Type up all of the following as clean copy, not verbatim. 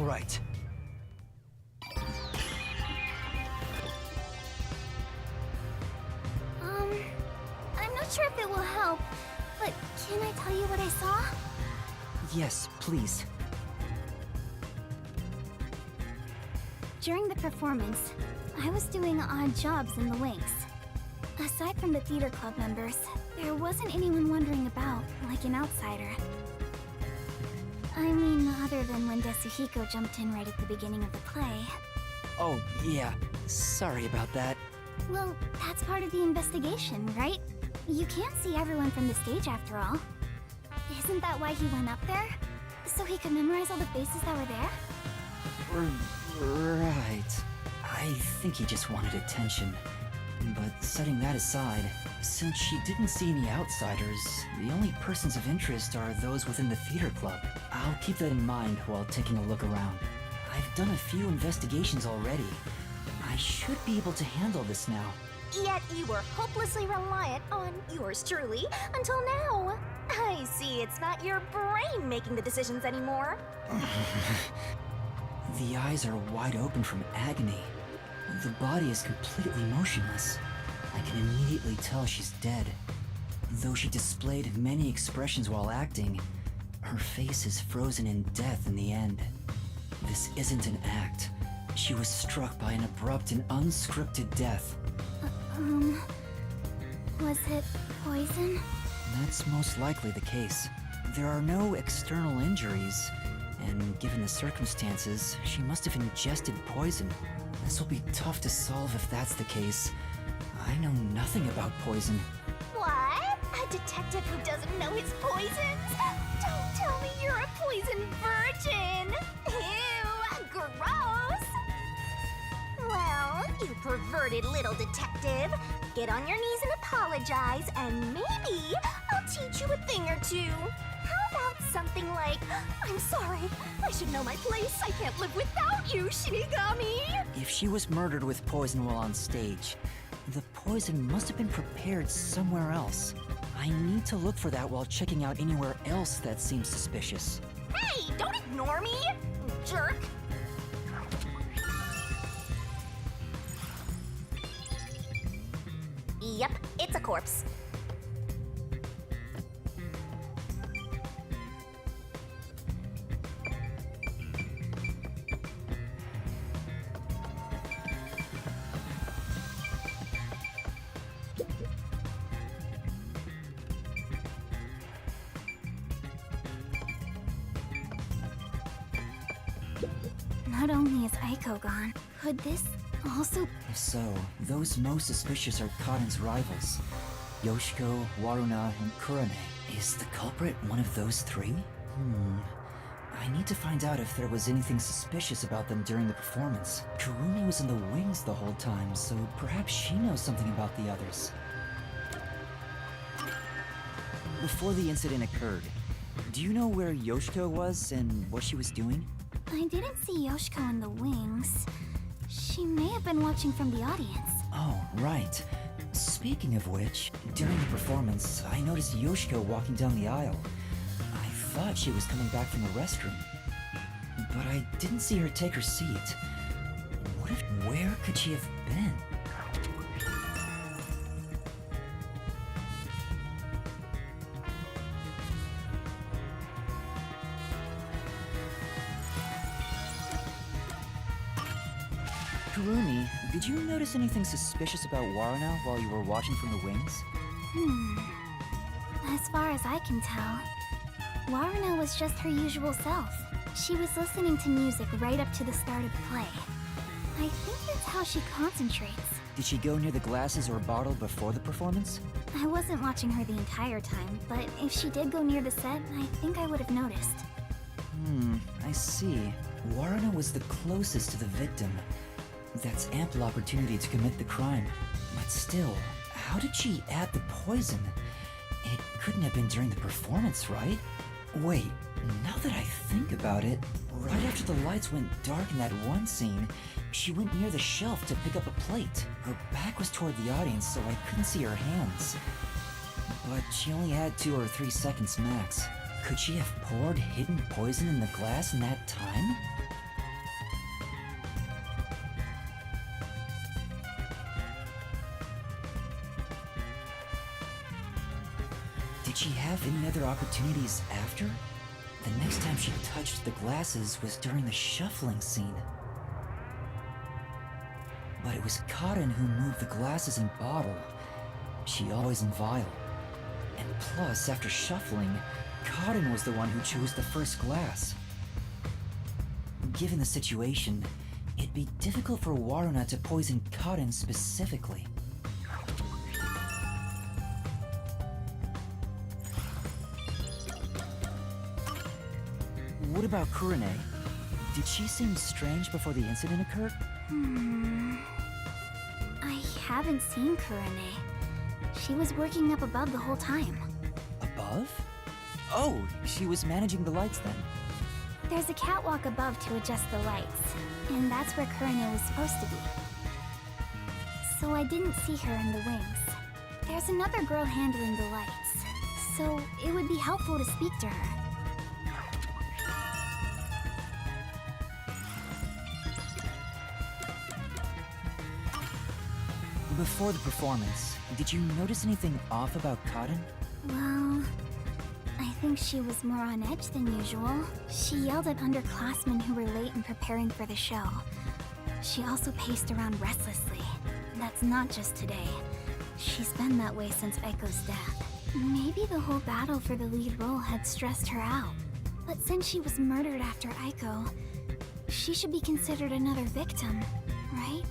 right. I'm not sure if it will help, but can I tell you what I saw? Yes, please. During the performance, I was doing odd jobs in the wings. Aside from the theater club members, there wasn't anyone wandering about like an outsider. I mean, other than when Desuhiko jumped in right at the beginning of the play. Oh, yeah. Sorry about that. Well, that's part of the investigation, right? You can't see everyone from the stage after all. Isn't that why he went up there? So he could memorize all the faces that were there? Right. I think he just wanted attention. But setting that aside, since she didn't see any outsiders, the only persons of interest are those within the theater club. I'll keep that in mind while taking a look around. I've done a few investigations already. I should be able to handle this now. Yet you were hopelessly reliant on yours truly until now. I see it's not your brain making the decisions anymore. The eyes are wide open from agony. The body is completely motionless. I can immediately tell she's dead. Though she displayed many expressions while acting, her face is frozen in death in the end. This isn't an act. She was struck by an abrupt and unscripted death. Was it poison? That's most likely the case. There are no external injuries, and given the circumstances, she must have ingested poison. This will be tough to solve if that's the case. I know nothing about poison. What? A detective who doesn't know his poisons? Don't tell me you're a poison virgin! Ew, gross! Well, you perverted little detective. Get on your knees and apologize, and maybe I'll teach you a thing or two. How about something like, I'm sorry, I should know my place. I can't live without you, Shinigami. If she was murdered with poison while on stage, the poison must have been prepared somewhere else. I need to look for that while checking out anywhere else that seems suspicious. Hey, don't ignore me, jerk. Yep, it's a corpse. Not only is Aiko gone, could this also... If so, those most suspicious are Kaden's rivals. Yoshiko, Waruna, and Kurane. Is the culprit one of those three? I need to find out if there was anything suspicious about them during the performance. Kurumi was in the wings the whole time, so perhaps she knows something about the others. Before the incident occurred, do you know where Yoshiko was and what she was doing? I didn't see Yoshiko in the wings. She may have been watching from the audience. Oh, right. Speaking of which, during the performance, I noticed Yoshiko walking down the aisle. I thought she was coming back from the restroom, but I didn't see her take her seat. Where could she have been? Kurumi, did you notice anything suspicious about Waruna while you were watching from the wings? As far as I can tell, Waruna was just her usual self. She was listening to music right up to the start of the play. I think that's how she concentrates. Did she go near the glasses or bottle before the performance? I wasn't watching her the entire time, but if she did go near the set, I think I would have noticed. I see. Waruna was the closest to the victim. That's ample opportunity to commit the crime. But still, how did she add the poison? It couldn't have been during the performance, right? Wait, now that I think about it, right after the lights went dark in that one scene, she went near the shelf to pick up a plate. Her back was toward the audience, so I couldn't see her hands. But she only had 2 or 3 seconds max. Could she have poured hidden poison in the glass in that time? Did she have any other opportunities after? The next time she touched the glasses was during the shuffling scene. But it was Cotton who moved the glasses and bottle. She always in vial. And plus, after shuffling, Cotton was the one who chose the first glass. Given the situation, it'd be difficult for Waruna to poison Cotton specifically. What about Kurane? Did she seem strange before the incident occurred? I haven't seen Kurane. She was working up above the whole time. Above? Oh, she was managing the lights then. There's a catwalk above to adjust the lights, and that's where Kurane was supposed to be. So I didn't see her in the wings. There's another girl handling the lights, so it would be helpful to speak to her. Before the performance, did you notice anything off about Cotton? Well, I think she was more on edge than usual. She yelled at underclassmen who were late in preparing for the show. She also paced around restlessly. That's not just today. She's been that way since Aiko's death. Maybe the whole battle for the lead role had stressed her out. But since she was murdered after Aiko, she should be considered another victim, right?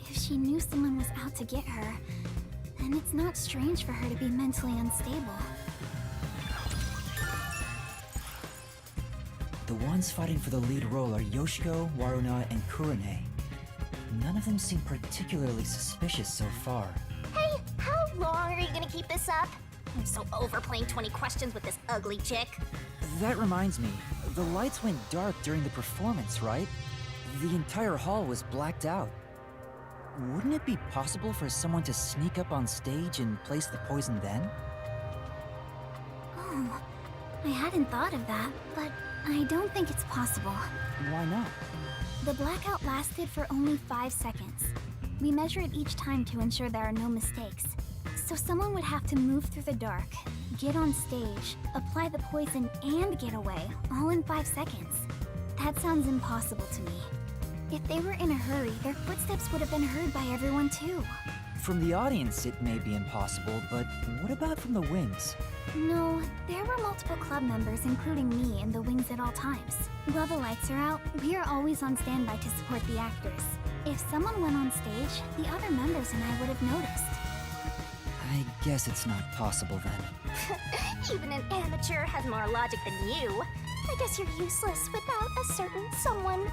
If she knew someone was out to get her, then it's not strange for her to be mentally unstable. The ones fighting for the lead role are Yoshiko, Waruna, and Kurane. None of them seem particularly suspicious so far. Hey, how long are you gonna keep this up? I'm so over playing 20 questions with this ugly chick. That reminds me, the lights went dark during the performance, right? The entire hall was blacked out. Wouldn't it be possible for someone to sneak up on stage and place the poison then? Oh, I hadn't thought of that, but I don't think it's possible. Why not? The blackout lasted for only 5 seconds. We measure it each time to ensure there are no mistakes. So someone would have to move through the dark, get on stage, apply the poison, and get away, all in 5 seconds. That sounds impossible to me. If they were in a hurry, their footsteps would have been heard by everyone too. From the audience, it may be impossible, but what about from the wings? No, there were multiple club members, including me, in the wings at all times. While the lights are out, we are always on standby to support the actors. If someone went on stage, the other members and I would have noticed. I guess it's not possible then. Even an amateur has more logic than you. I guess you're useless without a certain someone.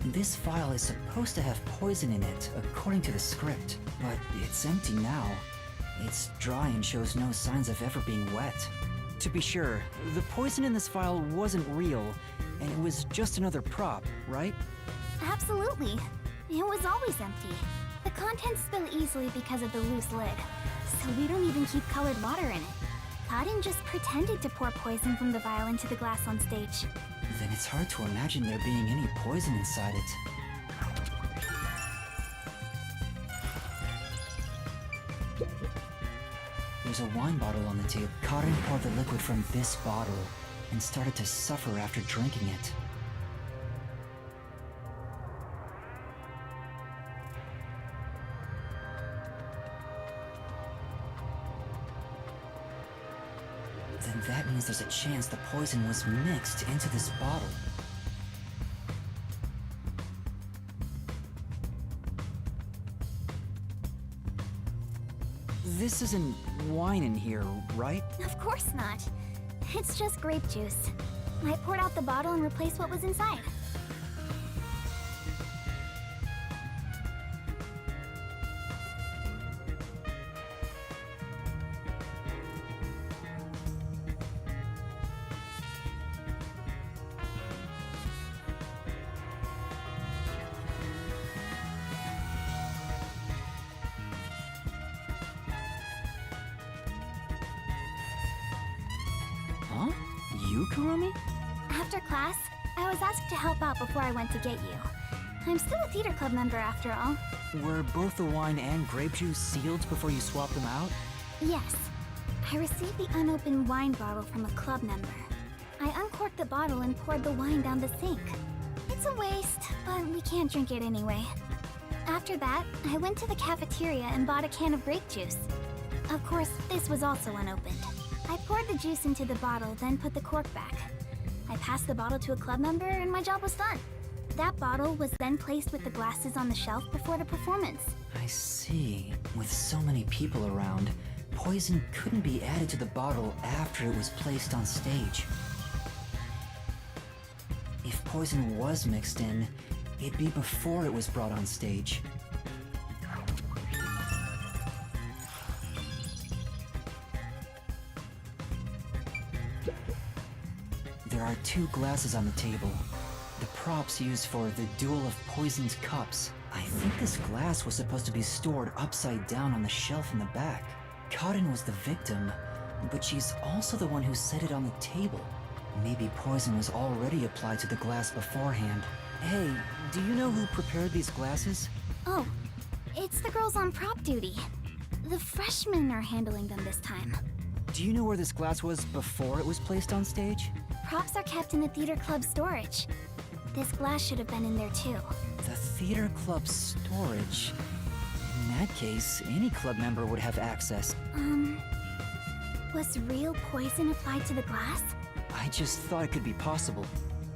This file is supposed to have poison in it, according to the script, but it's empty now. It's dry and shows no signs of ever being wet. To be sure, the poison in this file wasn't real, and it was just another prop, right? Absolutely. It was always empty. The contents spill easily because of the loose lid, so we don't even keep colored water in it. Cotton just pretended to pour poison from the vial into the glass on stage. Then it's hard to imagine there being any poison inside it. There's a wine bottle on the table. Cotton poured the liquid from this bottle and started to suffer after drinking it. Then that means there's a chance the poison was mixed into this bottle. This isn't wine in here, right? Of course not. It's just grape juice. I poured out the bottle and replaced what was inside. you, Kurumi? After class, I was asked to help out before I went to get you. I'm still a theater club member after all. Were both the wine and grape juice sealed before you swapped them out? Yes. I received the unopened wine bottle from a club member. I uncorked the bottle and poured the wine down the sink. It's a waste, but we can't drink it anyway. After that, I went to the cafeteria and bought a can of grape juice. Of course, this was also unopened. I poured the juice into the bottle, then put the cork back. I passed the bottle to a club member and my job was done. That bottle was then placed with the glasses on the shelf before the performance. I see. With so many people around, poison couldn't be added to the bottle after it was placed on stage. If poison was mixed in, it'd be before it was brought on stage. There are 2 glasses on the table. The props used for the duel of poisoned cups. I think this glass was supposed to be stored upside down on the shelf in the back. Cotton was the victim, but she's also the one who set it on the table. Maybe poison was already applied to the glass beforehand. Hey, do you know who prepared these glasses? Oh, it's the girls on prop duty. The freshmen are handling them this time. Do you know where this glass was before it was placed on stage? Props are kept in the theater club storage. This glass should have been in there too. The theater club storage? In that case, any club member would have access. Was real poison applied to the glass? I just thought it could be possible.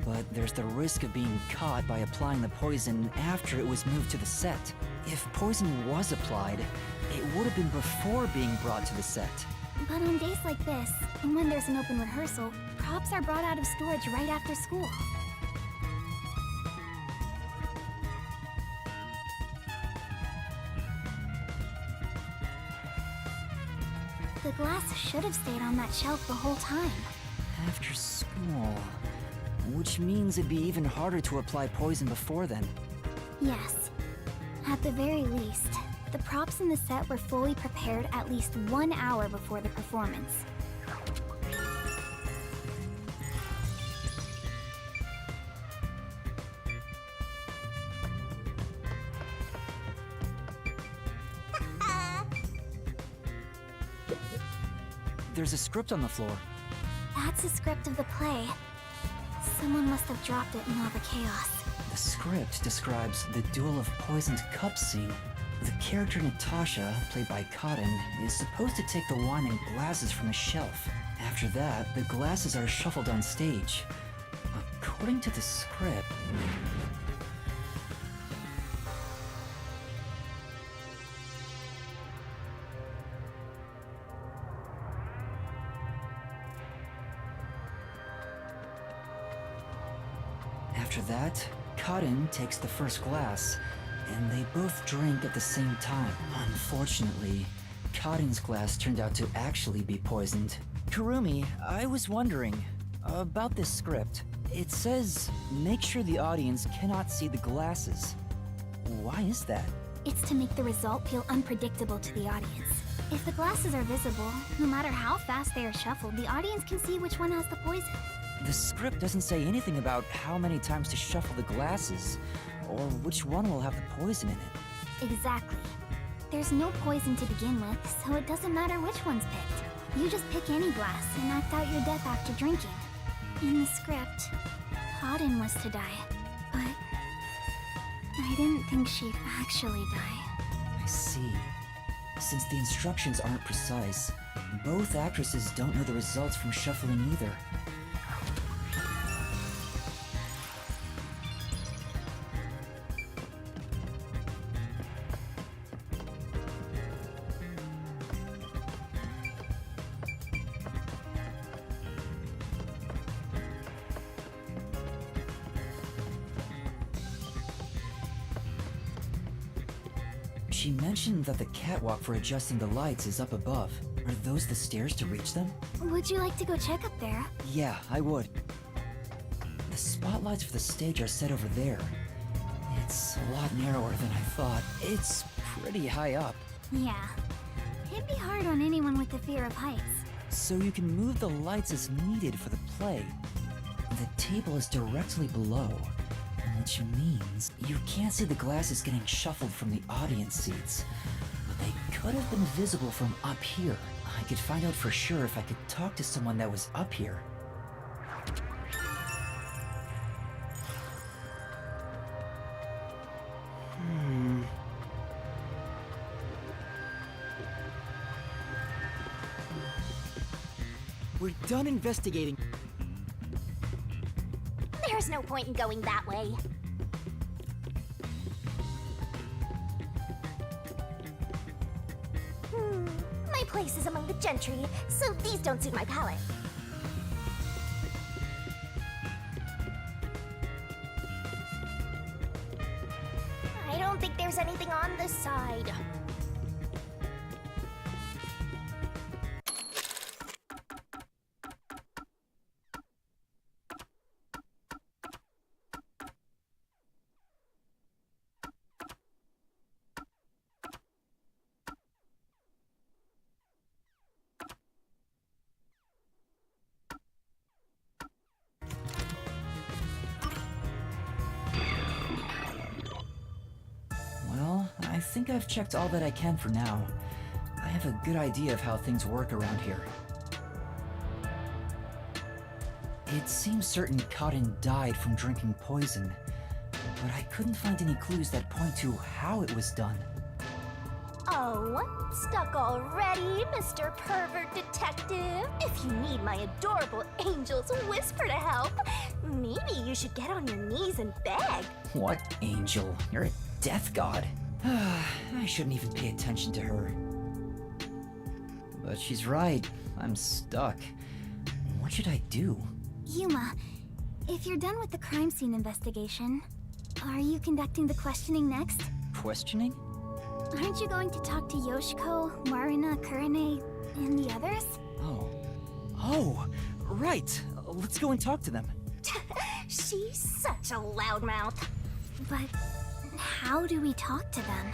But there's the risk of being caught by applying the poison after it was moved to the set. If poison was applied, it would have been before being brought to the set. But on days like this, and when there's an open rehearsal, props are brought out of storage right after school. The glass should have stayed on that shelf the whole time. After school... which means it'd be even harder to apply poison before then. Yes. At the very least, the props in the set were fully prepared at least 1 hour before the performance. There's a script on the floor. That's a script of the play. Someone must have dropped it in all the chaos. The script describes the duel of poisoned cups scene. The character Natasha, played by Cotton, is supposed to take the wine and glasses from the shelf. After that, the glasses are shuffled on stage. According to the script... After that, Cotton takes the first glass, and they both drink at the same time. Unfortunately, Cotton's glass turned out to actually be poisoned. Kurumi, I was wondering about this script. It says, make sure the audience cannot see the glasses. Why is that? It's to make the result feel unpredictable to the audience. If the glasses are visible, no matter how fast they are shuffled, the audience can see which one has the poison. The script doesn't say anything about how many times to shuffle the glasses, or which one will have the poison in it. Exactly. There's no poison to begin with, so it doesn't matter which one's picked. You just pick any glass and act out your death after drinking. In the script, Cotton was to die, but I didn't think she'd actually die. I see. Since the instructions aren't precise, both actresses don't know the results from shuffling either. She mentioned that the catwalk for adjusting the lights is up above. Are those the stairs to reach them? Would you like to go check up there? Yeah, I would. The spotlights for the stage are set over there. It's a lot narrower than I thought. It's pretty high up. Yeah. It'd be hard on anyone with the fear of heights. So you can move the lights as needed for the play. The table is directly below, which means you can't see the glasses getting shuffled from the audience seats. But they could have been visible from up here. I could find out for sure if I could talk to someone that was up here. We're done investigating. There's no point in going that way. My place is among the gentry, so these don't suit my palate. I don't think there's anything on this side. Well, I think I've checked all that I can for now. I have a good idea of how things work around here. It seems certain Cotton died from drinking poison, but I couldn't find any clues that point to how it was done. Oh, stuck already, Mr. Pervert Detective? If you need my adorable angel's whisper to help, maybe you should get on your knees and beg. What angel? You're a death god. I shouldn't even pay attention to her. But she's right. I'm stuck. What should I do? Yuma, if you're done with the crime scene investigation, are you conducting the questioning next? Questioning? Aren't you going to talk to Yoshiko, Marina, Kurane, and the others? Oh, right. Let's go and talk to them. She's such a loudmouth. But how do we talk to them?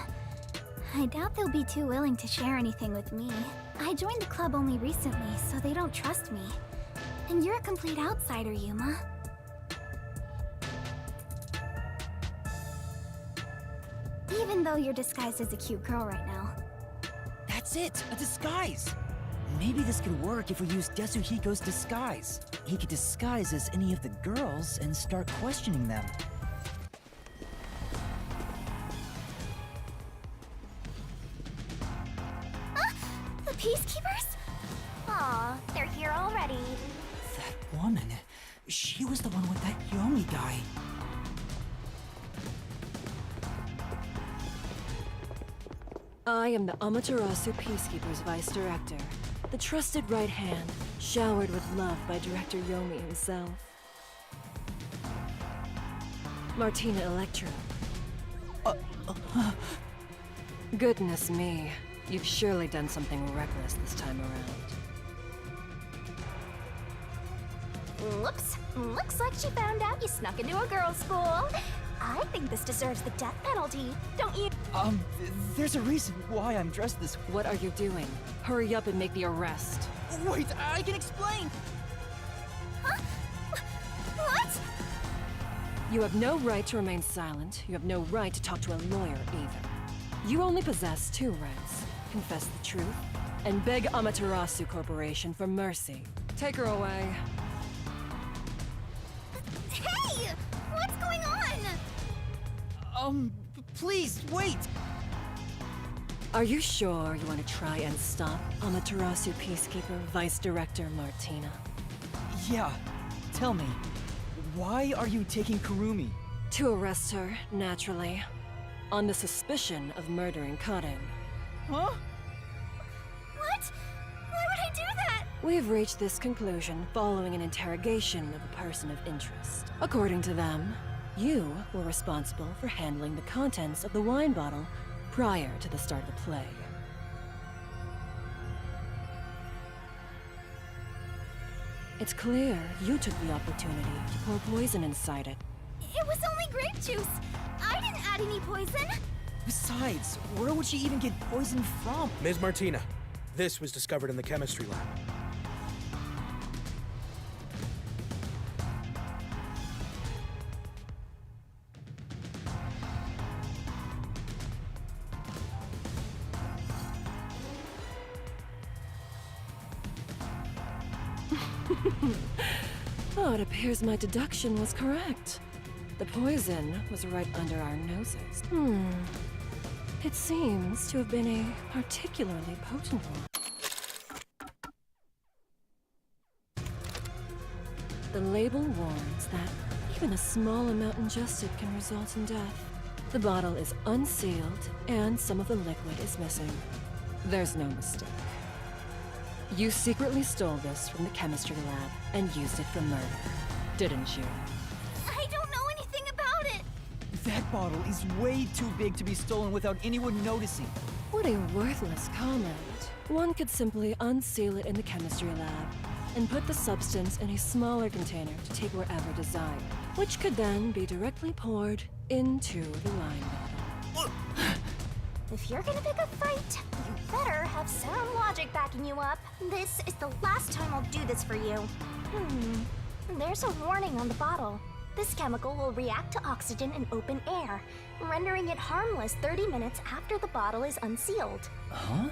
I doubt they'll be too willing to share anything with me. I joined the club only recently, so they don't trust me. And you're a complete outsider, Yuma. Even though you're disguised as a cute girl right now. That's it, a disguise. Maybe this could work if we use Desuhiko's disguise. He could disguise as any of the girls and start questioning them. The Peacekeepers? Aw, they're here already. That woman, she was the one with that Yomi guy. I am the Amaterasu Peacekeeper's Vice Director, the trusted right hand, showered with love by Director Yomi himself. Martina Electro. Goodness me, you've surely done something reckless this time around. Whoops. Looks like she found out you snuck into a girls' school. I think this deserves the death penalty, don't you? There's a reason why I'm dressed this way. What are you doing? Hurry up and make the arrest. Wait, I can explain! Huh? What? You have no right to remain silent. You have no right to talk to a lawyer either. You only possess two rights. Confess the truth, and beg Amaterasu Corporation for mercy. Take her away. Hey! What's going on? Please, wait! Are you sure you want to try and stop Amaterasu Peacekeeper Vice Director Martina? Yeah, tell me, why are you taking Kurumi? To arrest her, naturally. On the suspicion of murdering Kaden. Huh? What? Why would I do that? We've reached this conclusion following an interrogation of a person of interest. According to them, you were responsible for handling the contents of the wine bottle prior to the start of the play. It's clear you took the opportunity to pour poison inside it. It was only grape juice. I didn't add any poison. Besides, where would she even get poison from? Ms. Martina, this was discovered in the chemistry lab. Oh, it appears my deduction was correct. The poison was right under our noses. It seems to have been a particularly potent one. The label warns that even a small amount ingested can result in death. The bottle is unsealed, and some of the liquid is missing. There's no mistake. You secretly stole this from the chemistry lab and used it for murder, didn't you? I don't know anything about it. That bottle is way too big to be stolen without anyone noticing. What a worthless comment. One could simply unseal it in the chemistry lab and put the substance in a smaller container to take wherever desired, which could then be directly poured into the wine bottle. If you're gonna pick a fight, you better have sound logic backing you up. This is the last time I'll do this for you. There's a warning on the bottle. This chemical will react to oxygen in open air, rendering it harmless 30 minutes after the bottle is unsealed. Huh?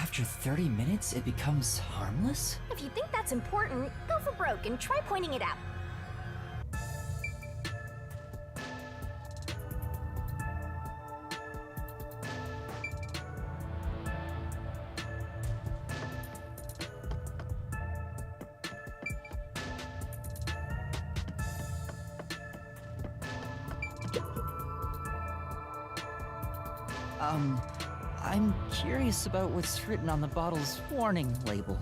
After 30 minutes, it becomes harmless? If you think that's important, go for broke and try pointing it out. I'm curious about what's written on the bottle's warning label.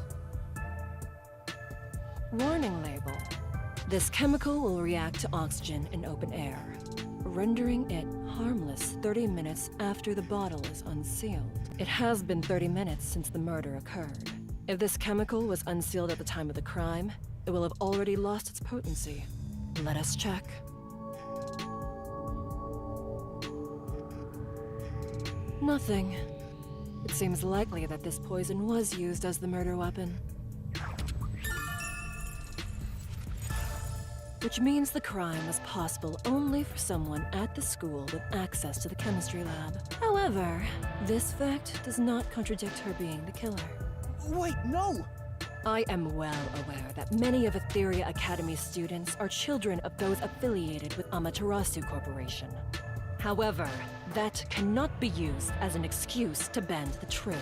Warning label. This chemical will react to oxygen in open air, rendering it harmless 30 minutes after the bottle is unsealed. It has been 30 minutes since the murder occurred. If this chemical was unsealed at the time of the crime, it will have already lost its potency. Let us check. Nothing. It seems likely that this poison was used as the murder weapon. Which means the crime was possible only for someone at the school with access to the chemistry lab. However, this fact does not contradict her being the killer. Wait, no! I am well aware that many of Etheria Academy students are children of those affiliated with Amaterasu Corporation. However, that cannot be used as an excuse to bend the truth.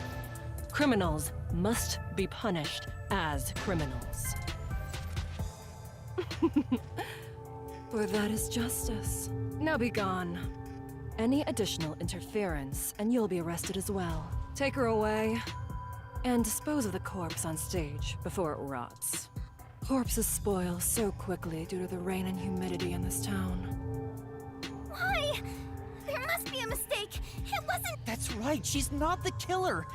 Criminals must be punished as criminals. For that is justice. Now be gone. Any additional interference, and you'll be arrested as well. Take her away, and dispose of the corpse on stage before it rots. Corpses spoil so quickly due to the rain and humidity in this town. Why? There must be a mistake. It wasn't. That's right, she's not the killer!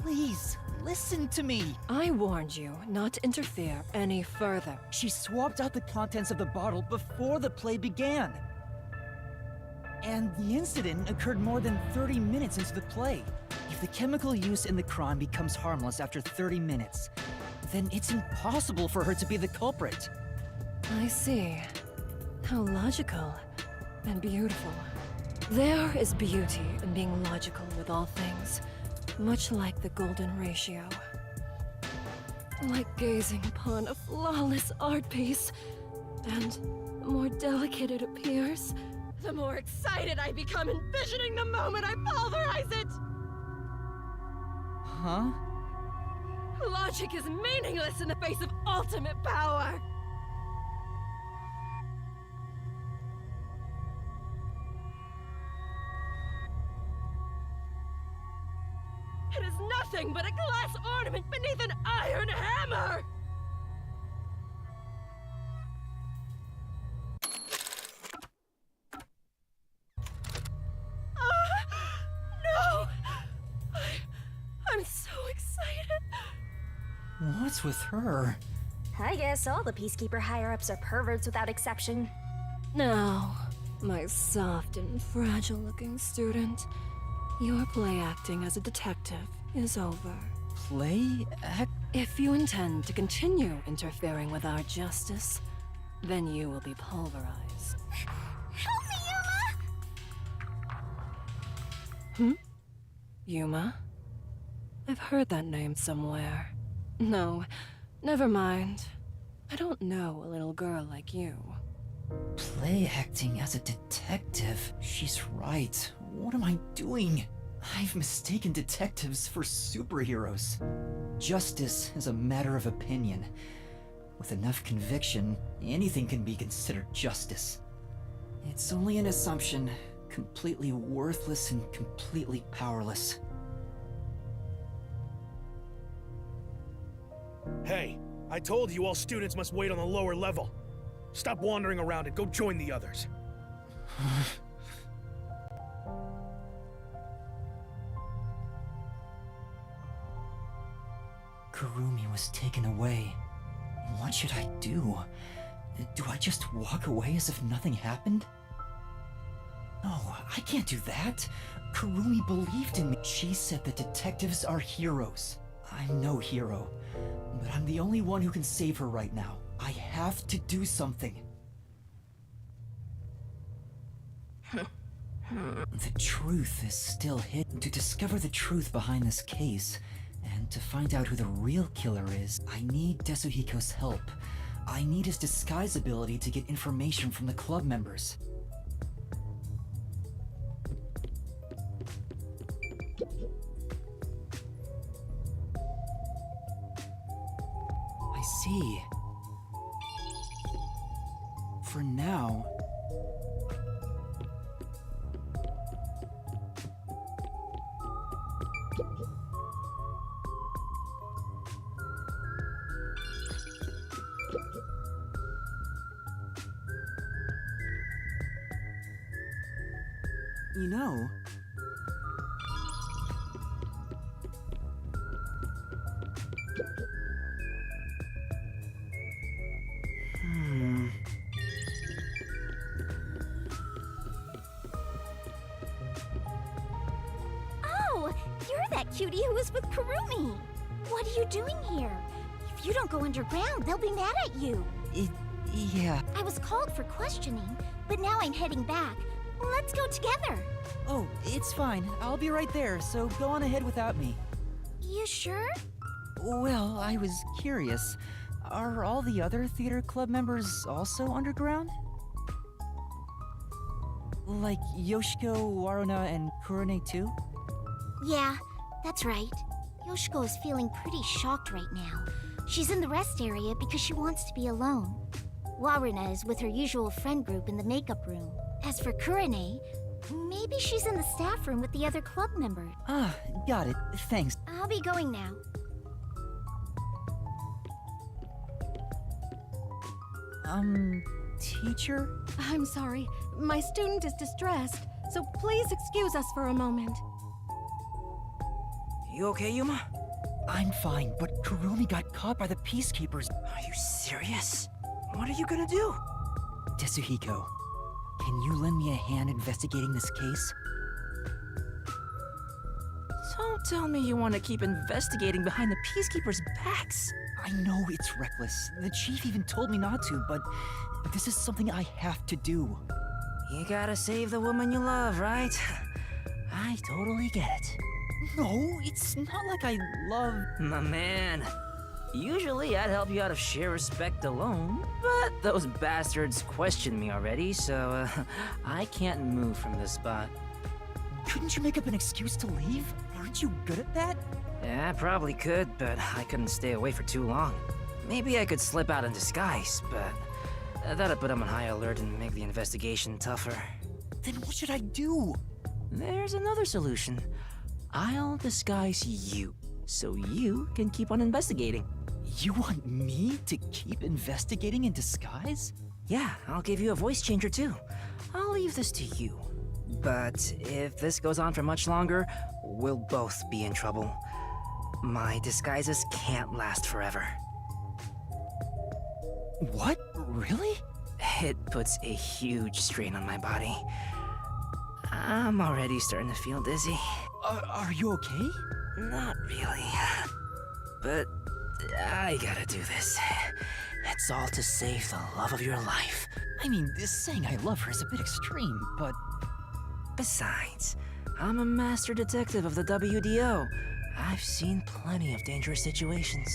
Please, listen to me! I warned you not to interfere any further. She swapped out the contents of the bottle before the play began. And the incident occurred more than 30 minutes into the play. If the chemical used in the crime becomes harmless after 30 minutes, then it's impossible for her to be the culprit. I see. How logical and beautiful. There is beauty in being logical with all things, much like the golden ratio. Like gazing upon a flawless art piece, and the more delicate it appears, the more excited I become envisioning the moment I pulverize it! Huh? Logic is meaningless in the face of ultimate power! It is nothing but a glass ornament beneath an iron hammer! No! I'm so excited. What's with her? I guess all the Peacekeeper higher-ups are perverts without exception. Now, my soft and fragile-looking student, your play acting as a detective is over. Play act? If you intend to continue interfering with our justice, then you will be pulverized. Help me, Yuma! Yuma? I've heard that name somewhere. No, never mind. I don't know a little girl like you. Play acting as a detective? She's right. What am I doing? I've mistaken detectives for superheroes. Justice is a matter of opinion. With enough conviction, anything can be considered justice. It's only an assumption, completely worthless and completely powerless. Hey, I told you all students must wait on the lower level. Stop wandering around and go join the others. Kurumi was taken away. What should I do? Do I just walk away as if nothing happened? No, I can't do that. Kurumi believed in me. She said that detectives are heroes. I'm no hero, but I'm the only one who can save her right now. I have to do something. The truth is still hidden. To discover the truth behind this case, and to find out who the real killer is, I need Tetsuhiko's help. I need his disguise ability to get information from the club members. I see. For now... You know... Oh, you're that cutie who was with Kurumi. What are you doing here? If you don't go underground, they'll be mad at you. Yeah. I was called for questioning, but now I'm heading back. Let's go together. Oh, it's fine. I'll be right there, so go on ahead without me. You sure? Well, I was curious. Are all the other theater club members also underground? Like Yoshiko, Waruna, and Kurone too? Yeah, that's right. Yoshiko is feeling pretty shocked right now. She's in the rest area because she wants to be alone. Waruna is with her usual friend group in the makeup room. As for Kurone, maybe she's in the staff room with the other club members. Ah, got it. Thanks. I'll be going now. Teacher? I'm sorry. My student is distressed, so please excuse us for a moment. You okay, Yuma? I'm fine, but Kurumi got caught by the Peacekeepers. Are you serious? What are you gonna do? Tetsuhiko, can you lend me a hand investigating this case? Don't tell me you want to keep investigating behind the Peacekeepers' backs. I know it's reckless. The chief even told me not to, but this is something I have to do. You gotta save the woman you love, right? I totally get it. No, it's not like I love... My man. Usually I'd help you out of sheer respect alone, but those bastards questioned me already, so I can't move from this spot. Couldn't you make up an excuse to leave? Aren't you good at that? Yeah, I probably could, but I couldn't stay away for too long. Maybe I could slip out in disguise, but that'd put them on high alert and make the investigation tougher. Then what should I do? There's another solution. I'll disguise you, so you can keep on investigating. You want me to keep investigating in disguise? Yeah, I'll give you a voice changer too. I'll leave this to you. But if this goes on for much longer, we'll both be in trouble. My disguises can't last forever. What? Really? It puts a huge strain on my body. I'm already starting to feel dizzy. Are you okay? Not really. But I gotta do this. It's all to save the love of your life. I mean, saying I love her is a bit extreme, but... Besides, I'm a master detective of the WDO. I've seen plenty of dangerous situations.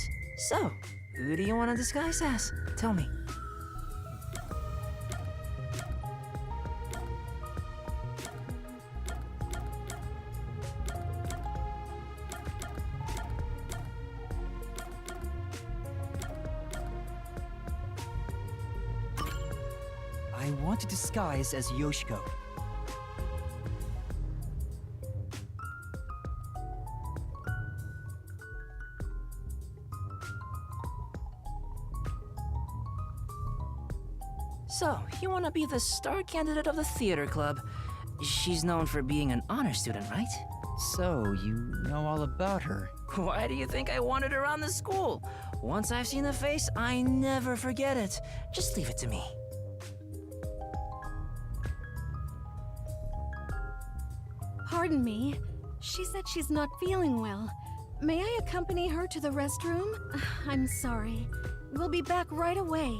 So, Who do you want to disguise as? Tell me. I want to disguise as Yoshiko. So, you want to be the star candidate of the theater club. She's known for being an honor student, right? So, you know all about her. Why do you think I wanted her around the school? Once I've seen the face, I never forget it. Just leave it to me. Pardon me. She said she's not feeling well. May I accompany her to the restroom? I'm sorry. We'll be back right away.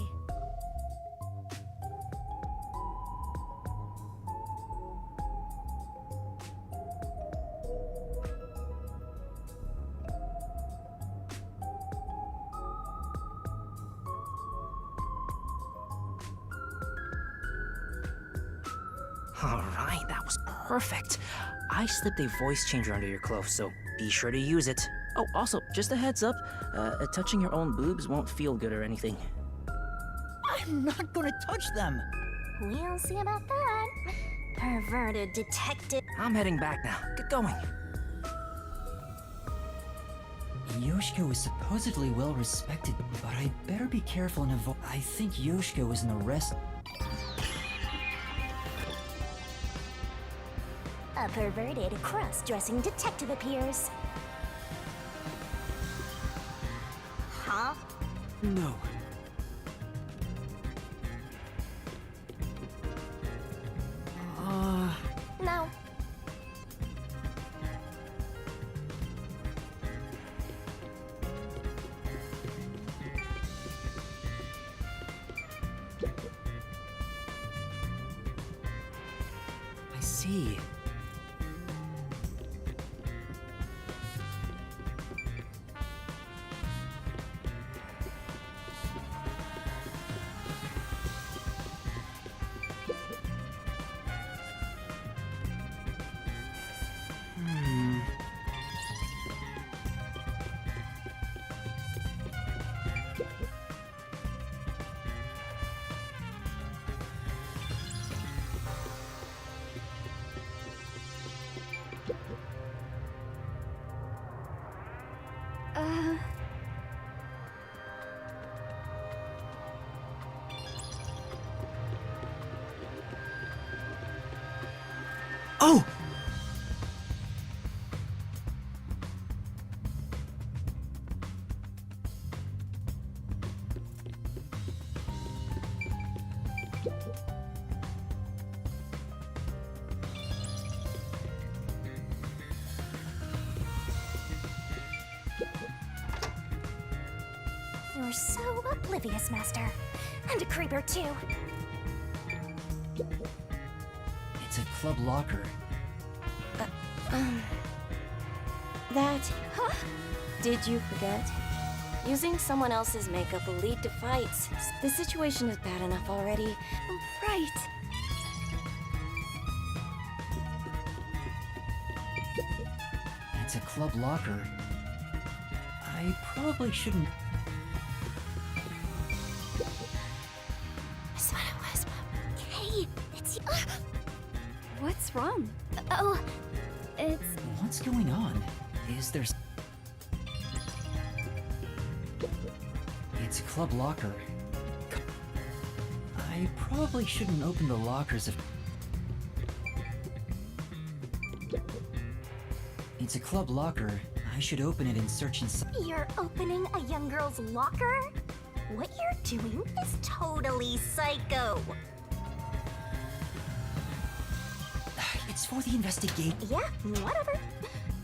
Alright, that was perfect. I slipped a voice changer under your clothes, so be sure to use it. Oh, also, just a heads up, touching your own boobs won't feel good or anything. I'm not gonna touch them! We'll see about that. Perverted detective. I'm heading back now. Get going. Yoshiko is supposedly well respected, but I better be careful and avoid. I think Yoshiko is an arrest. A perverted, cross-dressing detective appears. Huh? No. No. I see. Oh! You're so oblivious, Master. And a creeper, too. It's a club locker. That. Huh? Did you forget? Using someone else's makeup will lead to fights. The situation is bad enough already. Right. It's a club locker. I probably shouldn't. That's what it was. Hey, it's... What's wrong? Oh, it's... What's going on? Is there... It's a club locker. I probably shouldn't open the lockers if... It's a club locker. I should open it and search inside. You're opening a young girl's locker? What you're doing is totally psycho. It's for the investigate. Yeah, whatever.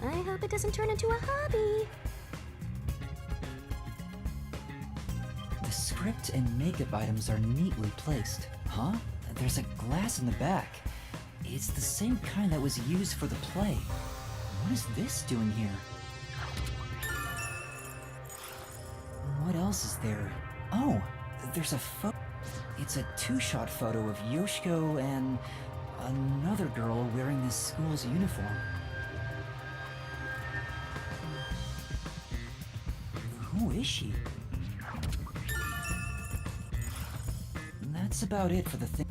I hope it doesn't turn into a hobby. The script and makeup items are neatly placed. Huh? There's a glass in the back. It's the same kind that was used for the play. What is this doing here? What else is there? Oh, there's a photo. It's a two-shot photo of Yoshiko and another girl wearing this school's uniform. Who is she? That's about it for the thing.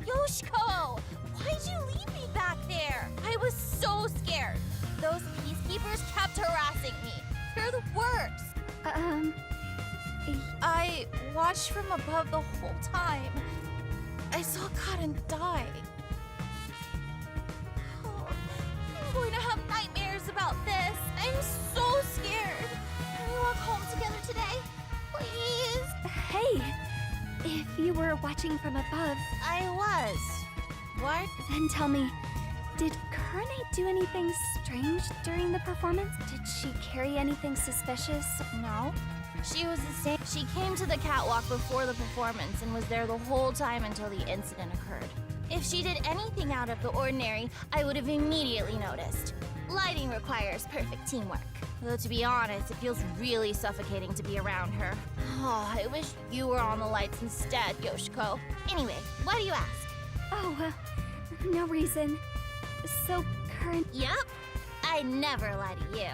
Yoshiko! Why'd you leave me back there? I was so scared. Those peacekeepers kept harassing me. They're the worst. I watched from above the whole time. I saw Kaden die. Oh, I'm going to have nightmares about this. I'm so scared. Can we walk home together today? Please? Hey, if you were watching from above, I was. What? then tell me, did Kurane do anything strange during the performance? Did she carry anything suspicious? No. She was the same. She came to the catwalk before the performance and was there the whole time until the incident occurred. If she did anything out of the ordinary, I would have immediately noticed. Lighting requires perfect teamwork. Though to be honest, it feels really suffocating to be around her. Oh, I wish you were on the lights instead, Yoshiko. Anyway, why do you ask? Oh, no reason. So, Kurane... Yup. I never lie to you.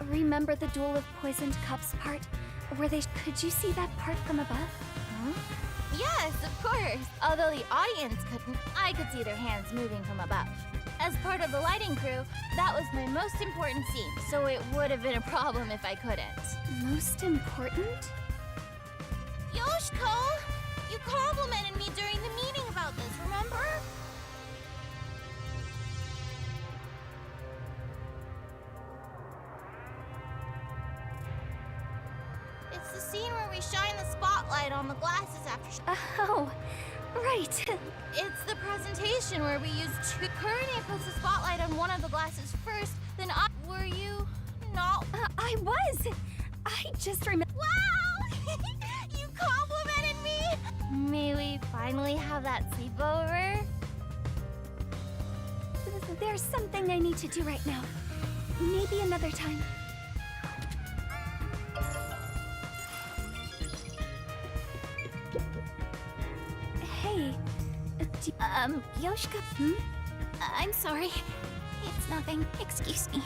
Remember the Duel of Poisoned Cups part? Could you see that part from above? Huh? Yes, of course. Although the audience couldn't, I could see their hands moving from above. As part of the lighting crew, that was my most important scene, so it would have been a problem if I couldn't. Most important? Yoshiko! You complimented me during the meeting about this, remember? It's the scene where we shine the spotlight on the glasses after Oh, right. It's the presentation where we use two. Kurane puts the spotlight on one of the glasses first, then I. Were you not? I was. I just remember. Wow! You complimented me! May we finally have that sleepover? There's something I need to do right now. Maybe another time. Hey, Yoshika. I'm sorry. It's nothing. Excuse me.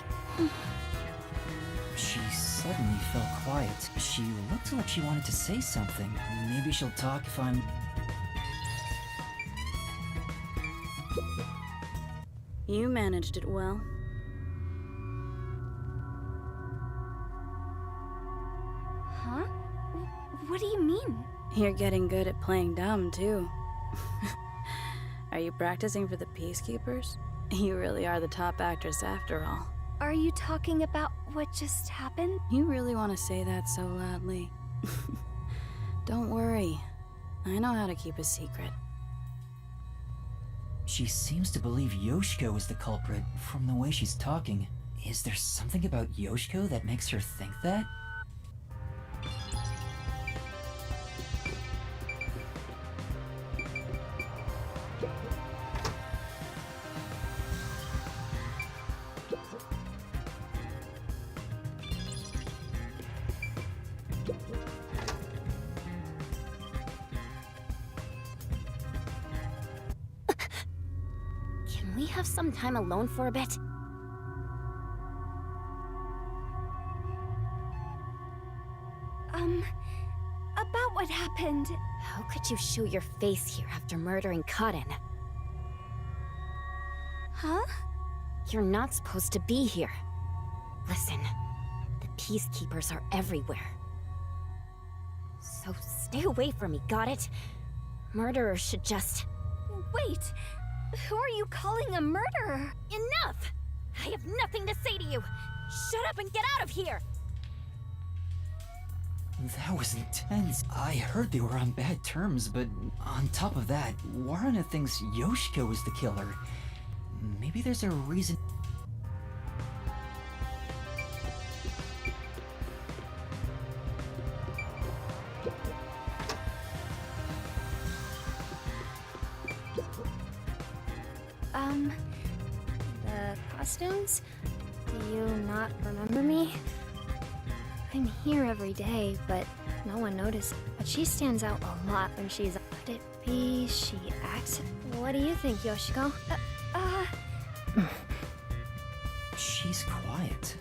She suddenly fell quiet. She looked like she wanted to say something. Maybe she'll talk if I'm... You managed it well. Huh? What do you mean? You're getting good at playing dumb, too. Are you practicing for the Peacekeepers? You really are the top actress after all. Are you talking about what just happened? You really want to say that so loudly? Don't worry. I know how to keep a secret. She seems to believe Yoshiko is the culprit from the way she's talking. Is there something about Yoshiko that makes her think that? Can we have some time alone for a bit? About what happened? How could you show your face here after murdering Kaden? Huh? You're not supposed to be here. Listen, the Peacekeepers are everywhere. So stay away from me, got it? Murderers should just... Wait! Who are you calling a murderer? Enough! I have nothing to say to you! Shut up and get out of here! That was intense. I heard they were on bad terms, but on top of that, Warana thinks Yoshiko is the killer. Maybe there's a reason... costumes? Do you not remember me? I'm here every day, but no one noticed. But she stands out a lot when she's... Could it be she acts... What do you think, Yoshiko? She's quiet.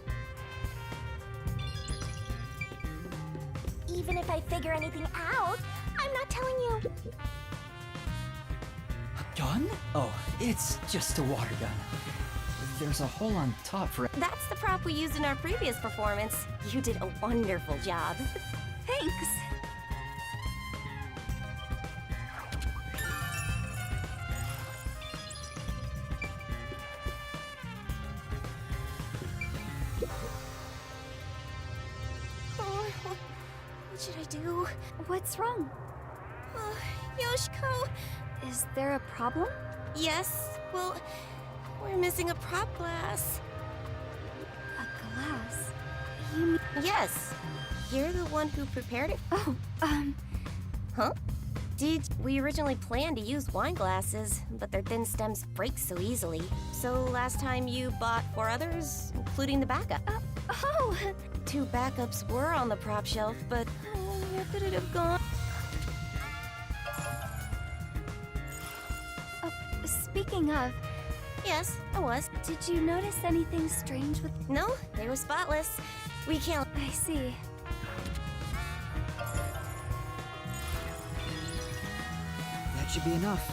Even if I figure anything out, I'm not telling you. A gun? Oh, it's just a water gun. There's a hole on top for... That's the prop we used in our previous performance. You did a wonderful job. Thanks. Oh, what should I do? What's wrong? Yoshiko. Is there a problem? Yes, well, we're missing a prop glass. A glass? You mean... Yes, you're the one who prepared it. Oh, Huh? We originally planned to use wine glasses, but their thin stems break so easily. So last time you bought 4 others, including the backup. oh! 2 backups were on the prop shelf, but where could it have gone? Speaking of, Yes, I was. did you notice anything strange with... No, they were spotless. We can't... I see. That should be enough.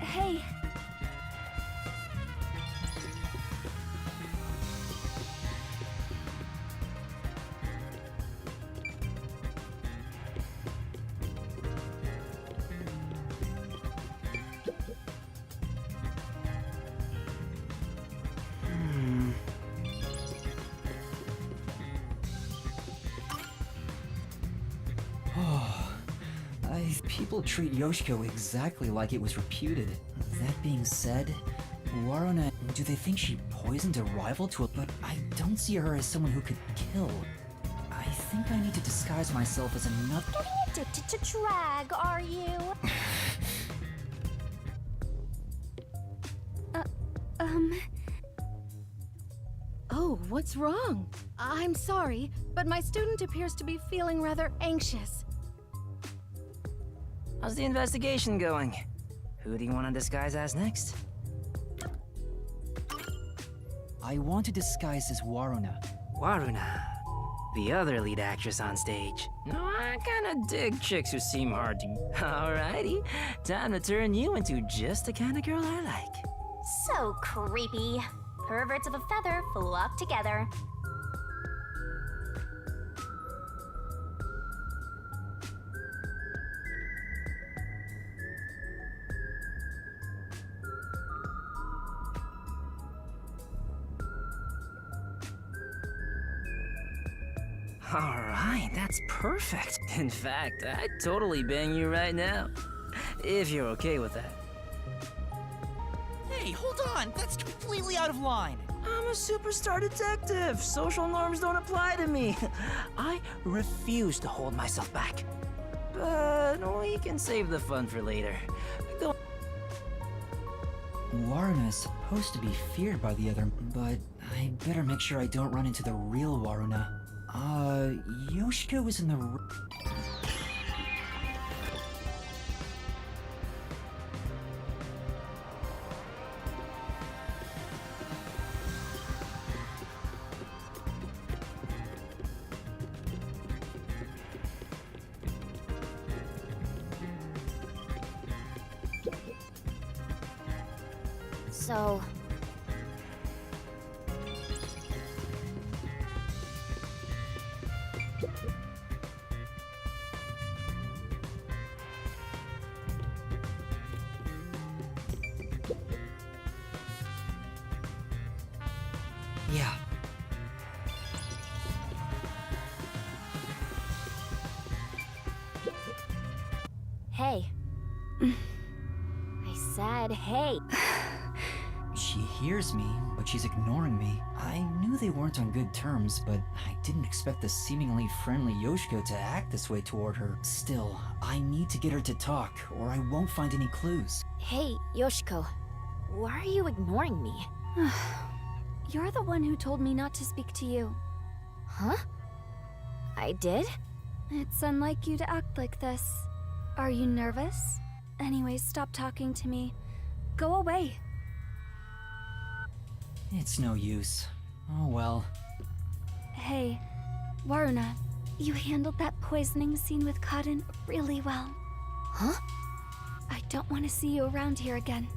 Hey, People treat Yoshiko exactly like it was reputed. That being said, Waruna, do they think she poisoned a rival to a... But I don't see her as someone who could kill. I think I need to disguise myself as another... Getting addicted to drag, are you? Oh, what's wrong? I'm sorry, but my student appears to be feeling rather anxious. How's the investigation going? Who do you want to disguise as next? I want to disguise as Waruna. Waruna, the other lead actress on stage. No, I kinda dig chicks who seem hard to... Alrighty, time to turn you into just the kind of girl I like. So creepy. Perverts of a feather flock together. Alright, that's perfect. In fact, I'd totally bang you right now. If you're okay with that. Hey, hold on! That's completely out of line! I'm a superstar detective. Social norms don't apply to me. I refuse to hold myself back. But we can save the fun for later. Go. Waruna is supposed to be feared by the other, but I better make sure I don't run into the real Waruna. Yoshiko was in the... so... Yeah. Hey. I said hey. She hears me, but she's ignoring me. I knew they weren't on good terms, but I didn't expect the seemingly friendly Yoshiko to act this way toward her. Still, I need to get her to talk, or I won't find any clues. Hey, Yoshiko. Why are you ignoring me? You're the one who told me not to speak to you. Huh? I did? It's unlike you to act like this. Are you nervous? Anyways, stop talking to me. Go away. It's no use. Oh well. Hey, Waruna, you handled that poisoning scene with Cotton really well. Huh? I don't want to see you around here again.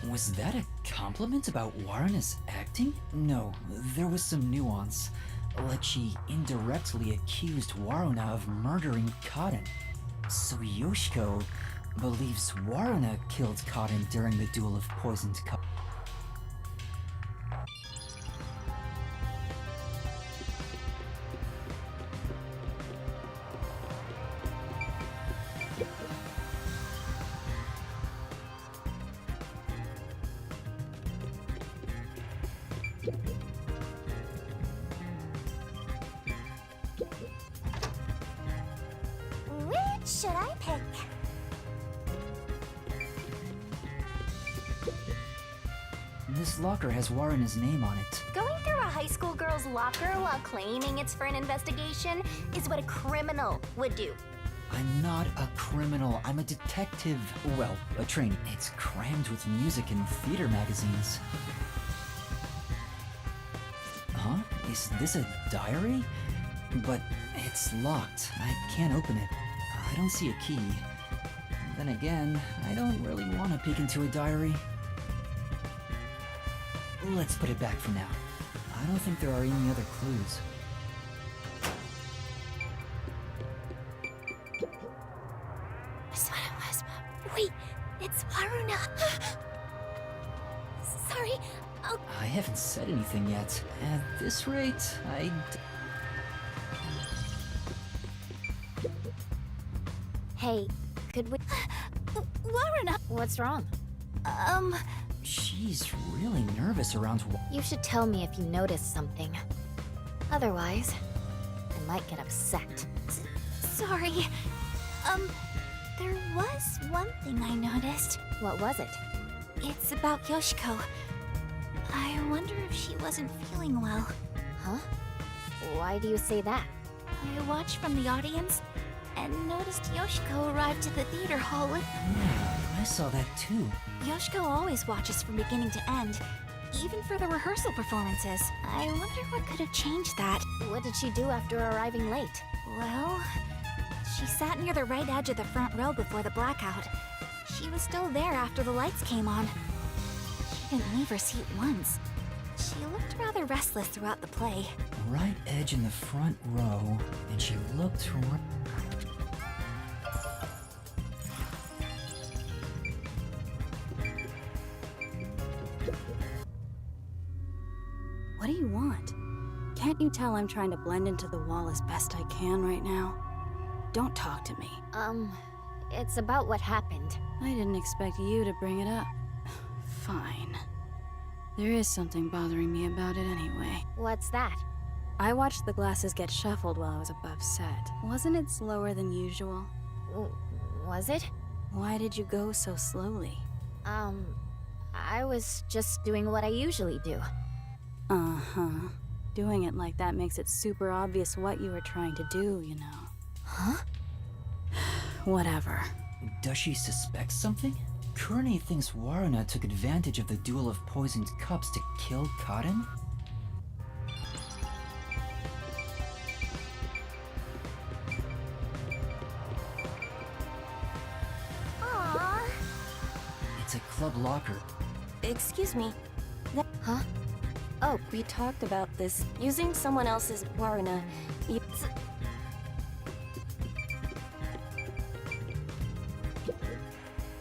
Was that a compliment about Waruna's acting? No, there was some nuance. Like she indirectly accused Waruna of murdering Cotton. So Yoshiko believes Waruna killed Cotton during the duel of poisoned cup. Which should I pick? This locker has Waruna's name on it. Going through a high school girl's locker while claiming it's for an investigation is what a criminal would do. I'm not a criminal, I'm a detective. Well, a trainee. It's crammed with music and theater magazines. Huh? Is this a diary? But it's locked. I can't open it. I don't see a key. Then again, I don't really want to peek into a diary. Let's put it back for now. I don't think there are any other clues. That's what it was. Wait, it's Waruna. Sorry, I haven't said anything yet. At this rate, Hey, could we... Waruna. What's wrong? She's really nervous around You should tell me if you noticed something. Otherwise, I might get upset. Sorry. There was one thing I noticed. What was it? It's about Yoshiko. I wonder if she wasn't feeling well. Huh? Why do you say that? I watched from the audience and noticed Yoshiko arrived to the theater hall with... Yeah, I saw that too. Yoshiko always watches from beginning to end, even for the rehearsal performances. I wonder what could have changed that. What did she do after arriving late? Well, she sat near the right edge of the front row before the blackout. She was still there after the lights came on. She didn't leave her seat once. She looked rather restless throughout the play. Right edge in the front row, and she looked What do you want? Can't you tell I'm trying to blend into the wall as best I can right now? Don't talk to me. It's about what happened. I didn't expect you to bring it up. Fine. There is something bothering me about it anyway. What's that? I watched the glasses get shuffled while I was above set. Wasn't it slower than usual? Was it? Why did you go so slowly? I was just doing what I usually do. Uh-huh. Doing it like that makes it super obvious what you were trying to do, you know. Huh? Whatever. Does she suspect something? Kurane thinks Waruna took advantage of the duel of poisoned cups to kill Cotton? Aww. It's a club locker. Excuse me. Huh? Oh, we talked about this. Using someone else's Waruna.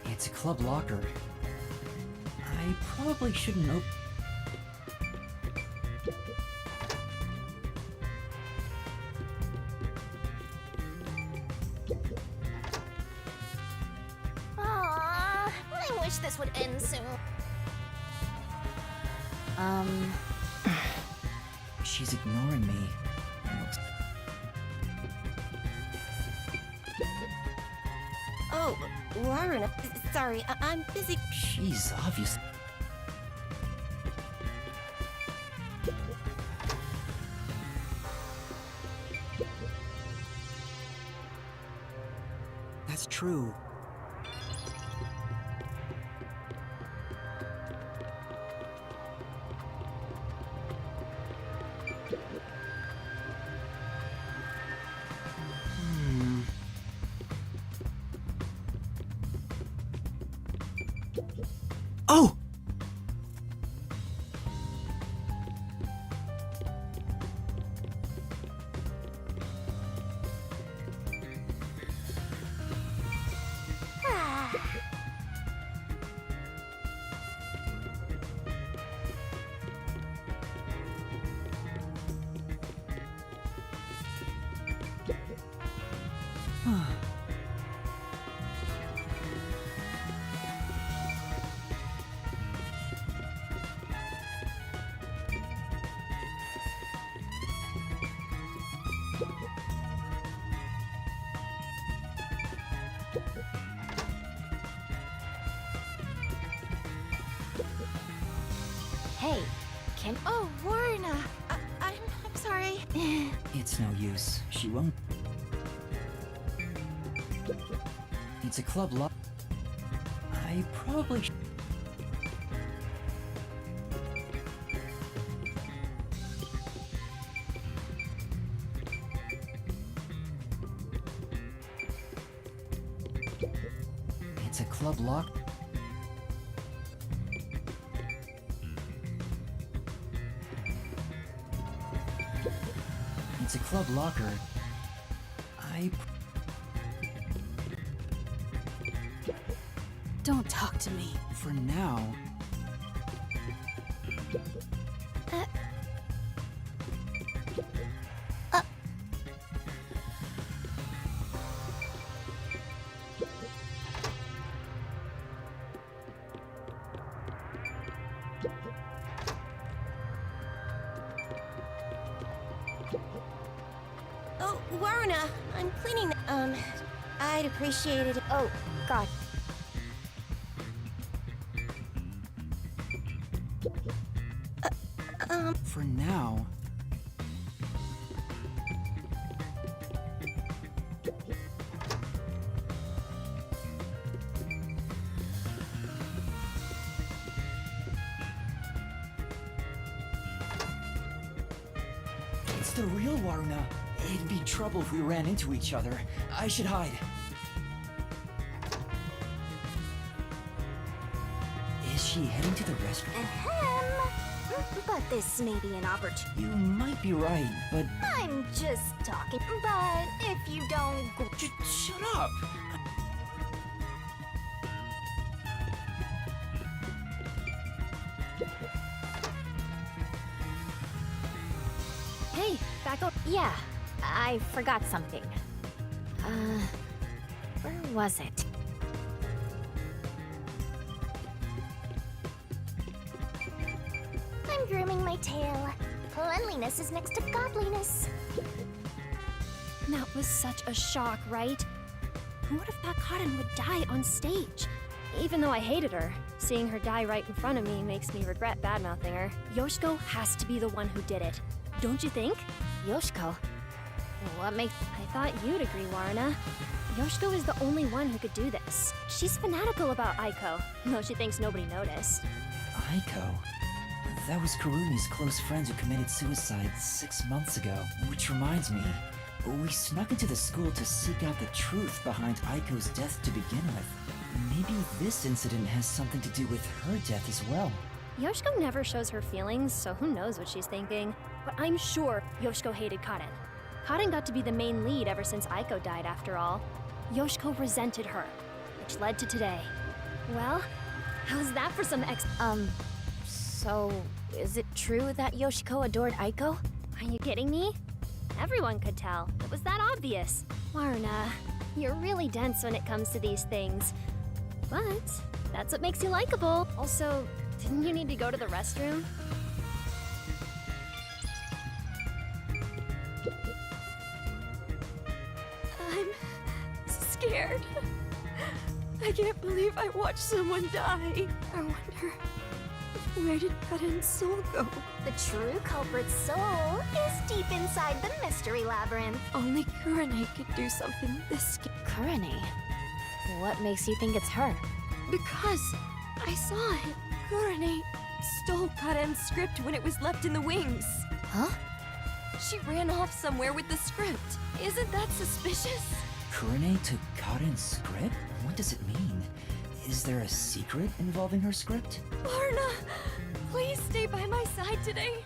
It's a club locker. I probably shouldn't open... Aww. I wish wish this would end soon. She's ignoring me. Looks- Oh, Warren, sorry, I'm busy. She's obviously... That's true. Oh! Hey, can... Oh, Warren, I'm sorry. It's no use. She won't... It's a club lock. I probably sh- It's a club lock. It's a club locker. Don't talk to me. For now... Oh, Warren, I'm cleaning. I'd appreciate it. Oh, God. For now... It's the real Waruna. It'd be trouble if we ran into each other. I should hide. Is she heading to the restroom? But this may be an opportunity. You might be right, but... I'm just talking. But if you don't... Shut up! Hey, back up. Yeah, I forgot something. Where was it? I'm grooming my tail. Cleanliness is next to godliness. That was such a shock, right? Who would have thought Cotton would die on stage? Even though I hated her, seeing her die right in front of me makes me regret badmouthing her. Yoshiko has to be the one who did it. Don't you think? Yoshiko? What makes... I thought you'd agree, Waruna. Yoshiko is the only one who could do this. She's fanatical about Aiko, though she thinks nobody noticed. Aiko? That was Kurumi's close friend who committed suicide 6 months ago. Which reminds me, we snuck into the school to seek out the truth behind Aiko's death to begin with. Maybe this incident has something to do with her death as well. Yoshiko never shows her feelings, so who knows what she's thinking. But I'm sure Yoshiko hated Cotton. Cotton got to be the main lead ever since Aiko died, after all. Yoshiko resented her, which led to today. Well, how's that for some So, is it true that Yoshiko adored Aiko? Are you kidding me? Everyone could tell. It was that obvious. Waruna, you're really dense when it comes to these things. But That's what makes you likable. Also, didn't you need to go to the restroom? I'm scared. I can't believe I watched someone die. I wonder, where did Karen's soul go? The true culprit's soul is deep inside the mystery labyrinth. Only Kurane could do something this scary. Kurane? What makes you think it's her? Because I saw it. Kurane stole Karen's script when it was left in the wings. Huh? She ran off somewhere with the script. Isn't that suspicious? Kurane took Karen's script? What does it mean? Is there a secret involving her script? Lorna, please stay by my side today.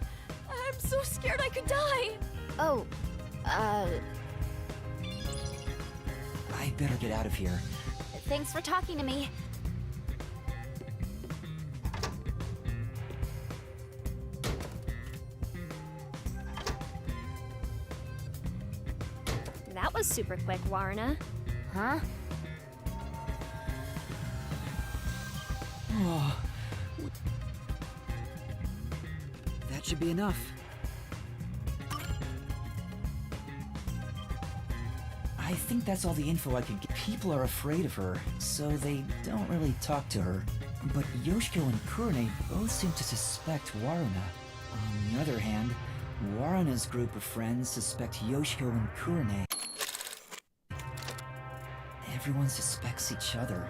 I'm so scared I could die. Oh, I better get out of here. thanks for talking to me. That was super quick, Warna. Huh? Oh. That should be enough. I think that's all the info I could get. People are afraid of her, so they don't really talk to her. But Yoshiko and Kurane both seem to suspect Waruna. On the other hand, Waruna's group of friends suspect Yoshiko and Kurane. Everyone suspects each other.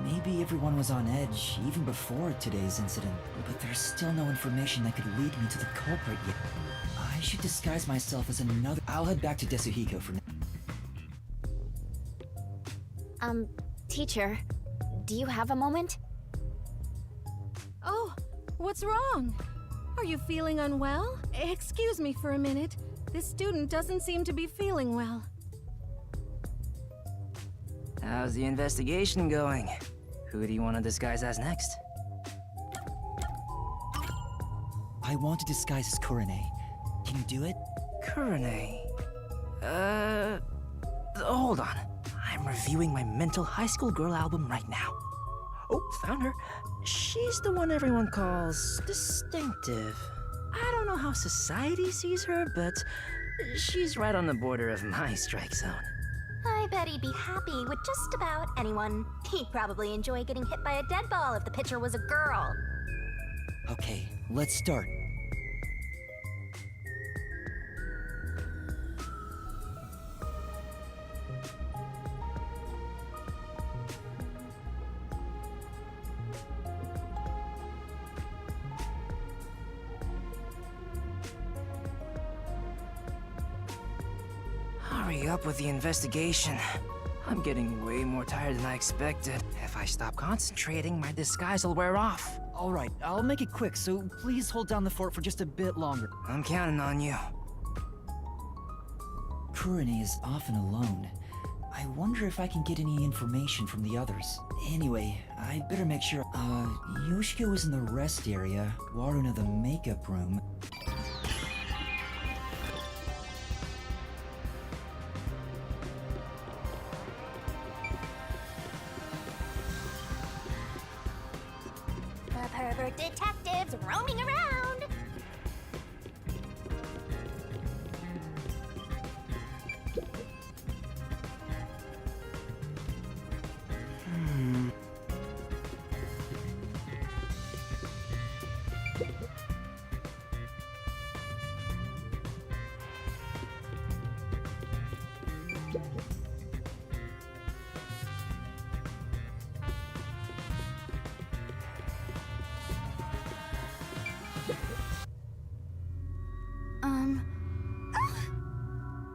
Maybe everyone was on edge even before today's incident, but there's still no information that could lead me to the culprit yet. I should disguise myself as another. I'll head back to Desuhiko for now. Teacher, do you have a moment? Oh, what's wrong? Are you feeling unwell? Excuse me for a minute. This student doesn't seem to be feeling well. How's the investigation going? Who do you want to disguise as next? I want to disguise as Kurane. Can you do it? Kurane... hold on. I'm reviewing my mental high school girl album right now. Oh, found her. She's the one everyone calls distinctive. I don't know how society sees her, but she's right on the border of my strike zone. I bet he'd be happy with just about anyone. He'd probably enjoy getting hit by a dead ball if the pitcher was a girl. Okay, let's start. Hurry up with the investigation. I'm getting way more tired than I expected. If I stop concentrating, my disguise will wear off. Alright, I'll make it quick, so please hold down the fort for just a bit longer. I'm counting on you. Kurane is often alone. I wonder if I can get any information from the others. Anyway, I better make sure. Yoshiko is in the rest area, Waruna the makeup room. The pervert detectives roaming around.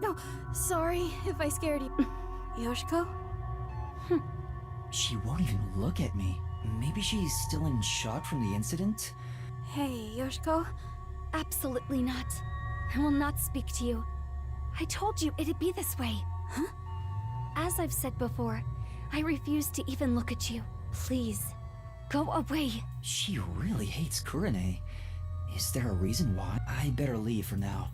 No, sorry if I scared you. Yoshiko? She won't even look at me. Maybe she's still in shock from the incident? Hey, Yoshiko? Absolutely not. I will not speak to you. I told you it'd be this way. Huh? As I've said before, I refuse to even look at you. Please, go away. She really hates Kurane. Is there a reason why? I better leave for now.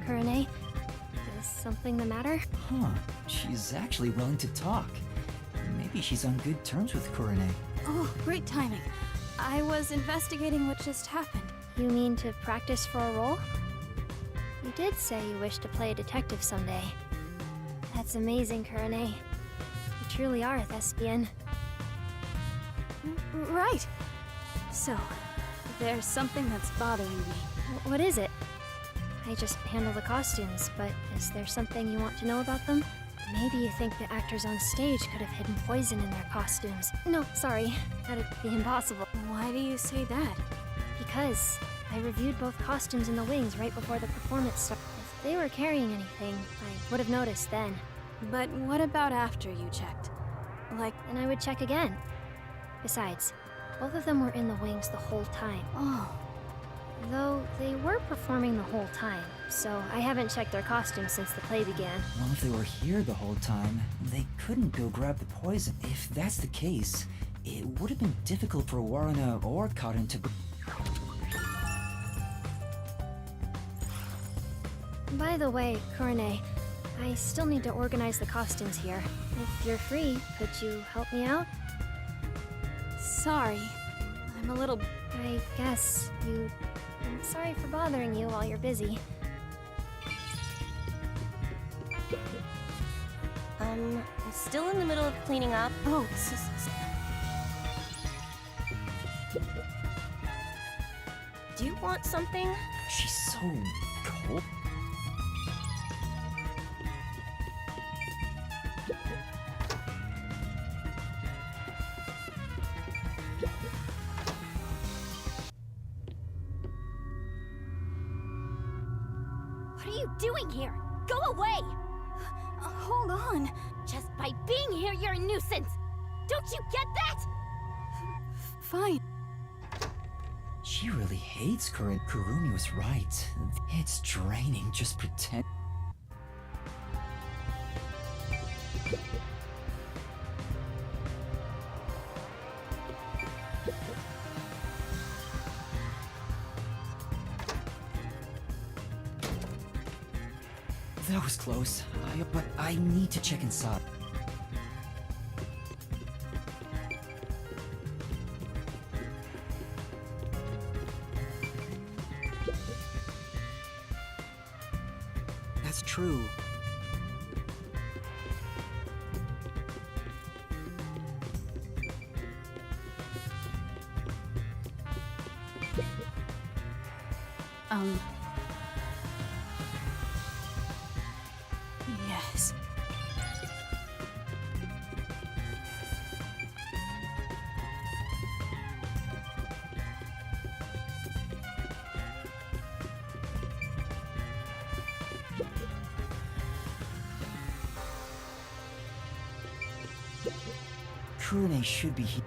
Kurane. Is something the matter? Huh. She's actually willing to talk. Maybe she's on good terms with Kurane. Oh, great timing. I was investigating what just happened. You mean to practice for a role? You did say you wish to play a detective someday. That's amazing, Kurane. You truly are a thespian. Right. So, there's something that's bothering me. What is it? I just handle the costumes, but is there something you want to know about them? Maybe you think the actors on stage could have hidden poison in their costumes. No, sorry. That'd be impossible. Why do you say that? Because I reviewed both costumes in the wings right before the performance started. If they were carrying anything, I would have noticed then. But what about after you checked? Like, And I would check again. Besides, both of them were in the wings the whole time. oh, Though they were performing the whole time, so I haven't checked their costumes since the play began. Well, if they were here the whole time, they couldn't go grab the poison. If that's the case, it would have been difficult for Waruna or Cotton to... By the way, Kurane, I still need to organize the costumes here. If you're free, could you help me out? sorry. I'm a little... I guess you... I'm sorry for bothering you while you're busy. I'm still in the middle of cleaning up. Oh, Do you want something? She's so cold. What are you doing here? Go away! hold on. Just by being here, you're a nuisance! Don't you get that? Fine. She really hates Kurumi. Kurumi was right. It's draining just pretend. That was close. But I need to check inside. That's true. Yes. Kurune should be here.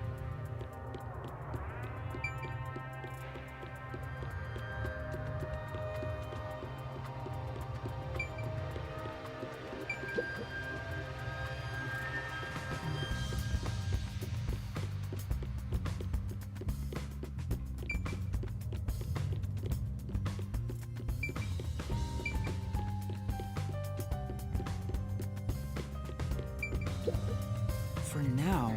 For now.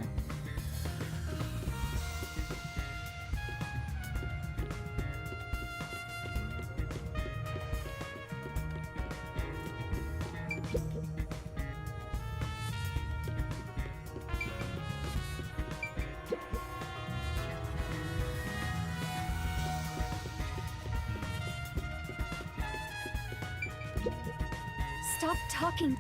Stop talking.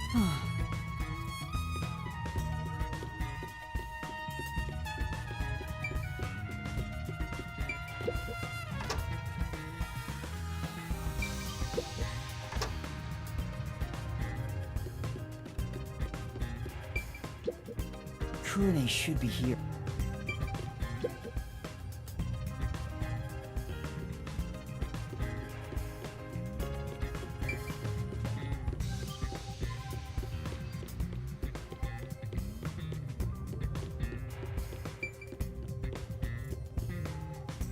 Kurune should be here.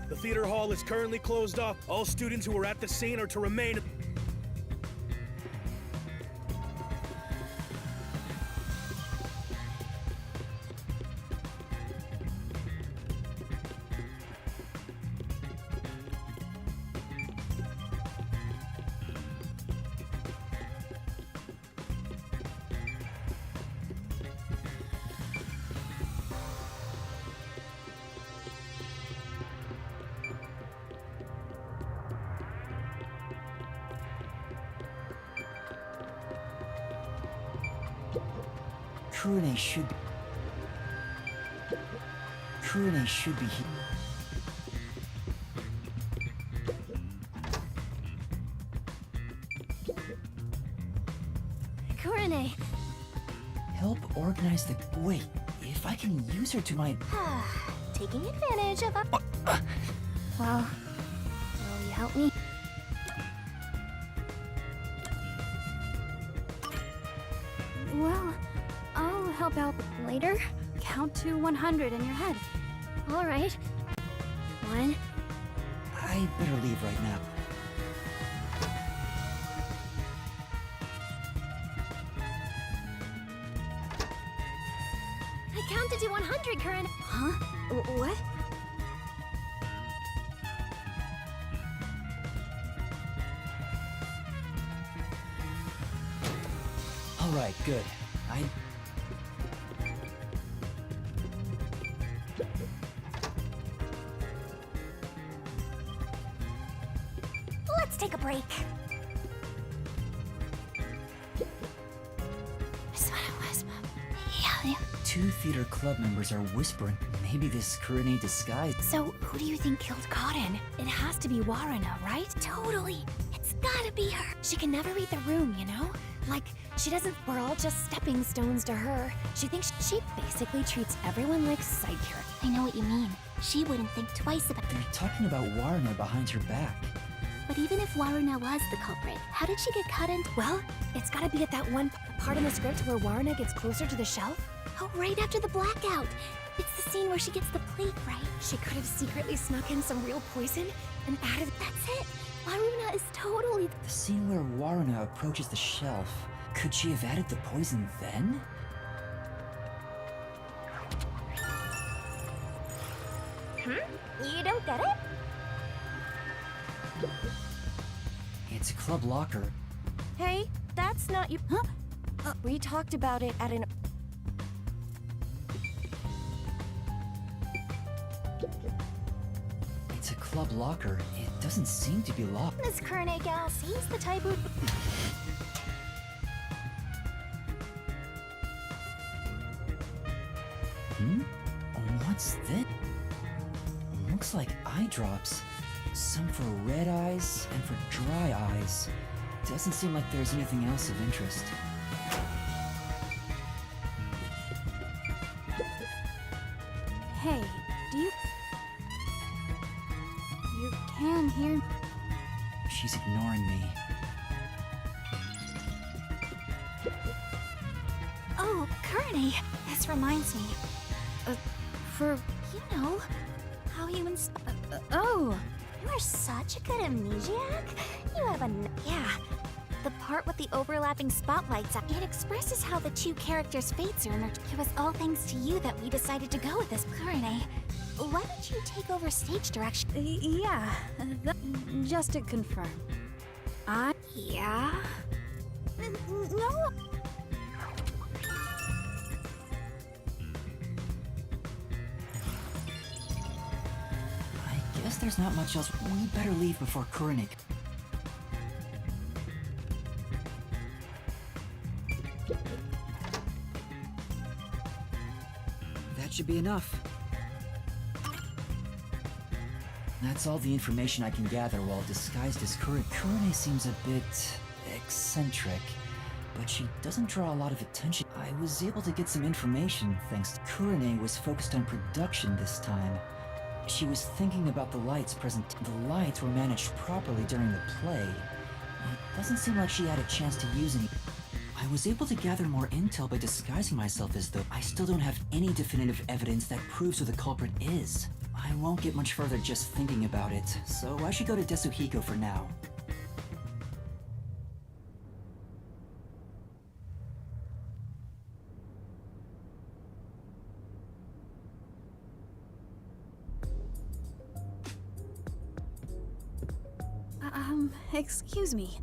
The theater hall is currently closed off. All students who are at the scene are to remain. Kurane should be... Kurane should be here. Kurane. Help organize the... Wait, if I can use her to my... Taking advantage of a... Well, will you help me? Well, I'll help out later. Count to 100 in your head. All right. 1. I better leave right now. I counted to 100, Kurane. Huh? What? All right, good. Let's take a break. That's what it was, Mom. Yeah. Two theater club members are whispering. Maybe this Kurane disguise... So, who do you think killed Cotton? It has to be Waruna, right? Totally. It's gotta be her. She can never read the room, you know? Like, she doesn't... We're all just stepping stones to her. She thinks she basically treats everyone like side characters. I know what you mean. She wouldn't think twice about... They're talking about Waruna behind her back. But even if Waruna was the culprit, how did she get cut into... Well, it's gotta be at that one part in the script where Waruna gets closer to the shelf. Oh, right after the blackout. It's the scene where she gets the plate, right? She could have secretly snuck in some real poison and added... That's it. Waruna is totally... The scene where Waruna approaches the shelf. Could she have added the poison then? You don't get it? It's a club locker. Hey, that's not you. Huh? We talked about it at an. It's a club locker. It doesn't seem to be locked. This Kurane gal seems the type who... What's this? Looks like eye drops. Some for red eyes and for dry eyes. Doesn't seem like there's anything else of interest. Hey, do you... You can hear... She's ignoring me. Oh, Kurane. This reminds me. For... You know, how you oh! You're such a good amnesiac. You have a... Yeah. The part with the overlapping spotlights, it expresses how the two characters' fates are intertwined. It was all thanks to you that we decided to go with this Kurane. Why don't you take over stage direction? Yeah, just to confirm. Yeah? No! I guess there's not much else. We better leave before Kurane... That should be enough. That's all the information I can gather while disguised as Kurane. Kurane seems a bit... eccentric, but she doesn't draw a lot of attention. I was able to get some information thanks to... Kurane was focused on production this time. She was thinking about the lights present. The lights were managed properly during the play. It doesn't seem like she had a chance to use any... I was able to gather more intel by disguising myself as though I still don't have any definitive evidence that proves who the culprit is. I won't get much further just thinking about it, so I should go to Desuhiko for now. Excuse me.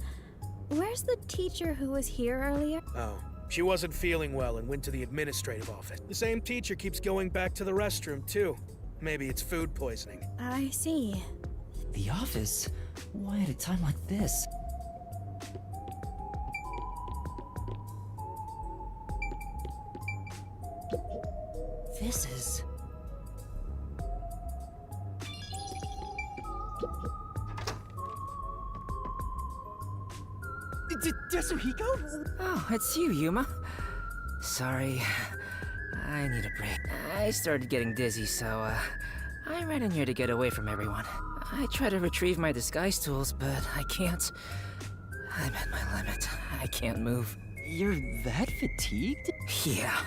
Where's the teacher who was here earlier? Oh, she wasn't feeling well and went to the administrative office. The same teacher keeps going back to the restroom, too. Maybe it's food poisoning. I see. The office? Why at a time like this? This is... Tetsuhiko? Oh, it's you, Yuma. Sorry. I need a break. I started getting dizzy, so, I ran in here to get away from everyone. I try to retrieve my disguise tools, but I can't. I'm at my limit. I can't move. You're that fatigued? Yeah.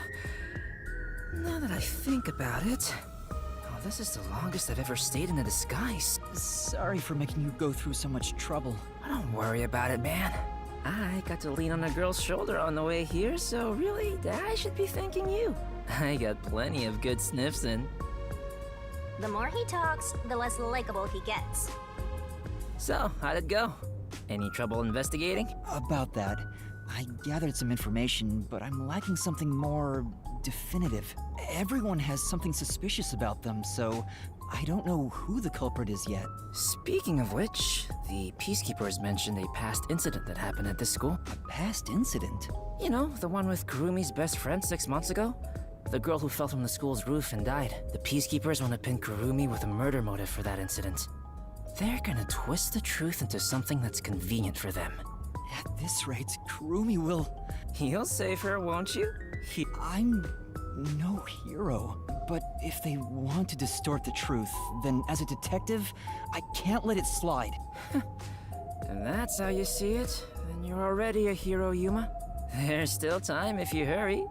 Now that I think about it... Oh, this is the longest I've ever stayed in a disguise. Sorry for making you go through so much trouble. Don't worry about it, man. I got to lean on a girl's shoulder on the way here, so really, I should be thanking you. I got plenty of good sniffs in. The more he talks, the less likable he gets. So, how'd it go? Any trouble investigating? About that, I gathered some information, but I'm lacking something more definitive. Everyone has something suspicious about them, so I don't know who the culprit is yet. Speaking of which, the Peacekeepers mentioned a past incident that happened at this school. A past incident? You know, the one with Kurumi's best friend 6 months ago? The girl who fell from the school's roof and died. The Peacekeepers want to pin Kurumi with a murder motive for that incident. They're gonna twist the truth into something that's convenient for them. At this rate, Kurumi will... You'll save her, won't you? I'm no hero. But if they want to distort the truth, then as a detective, I can't let it slide. And that's how you see it, then you're already a hero, Yuma. There's still time if you hurry.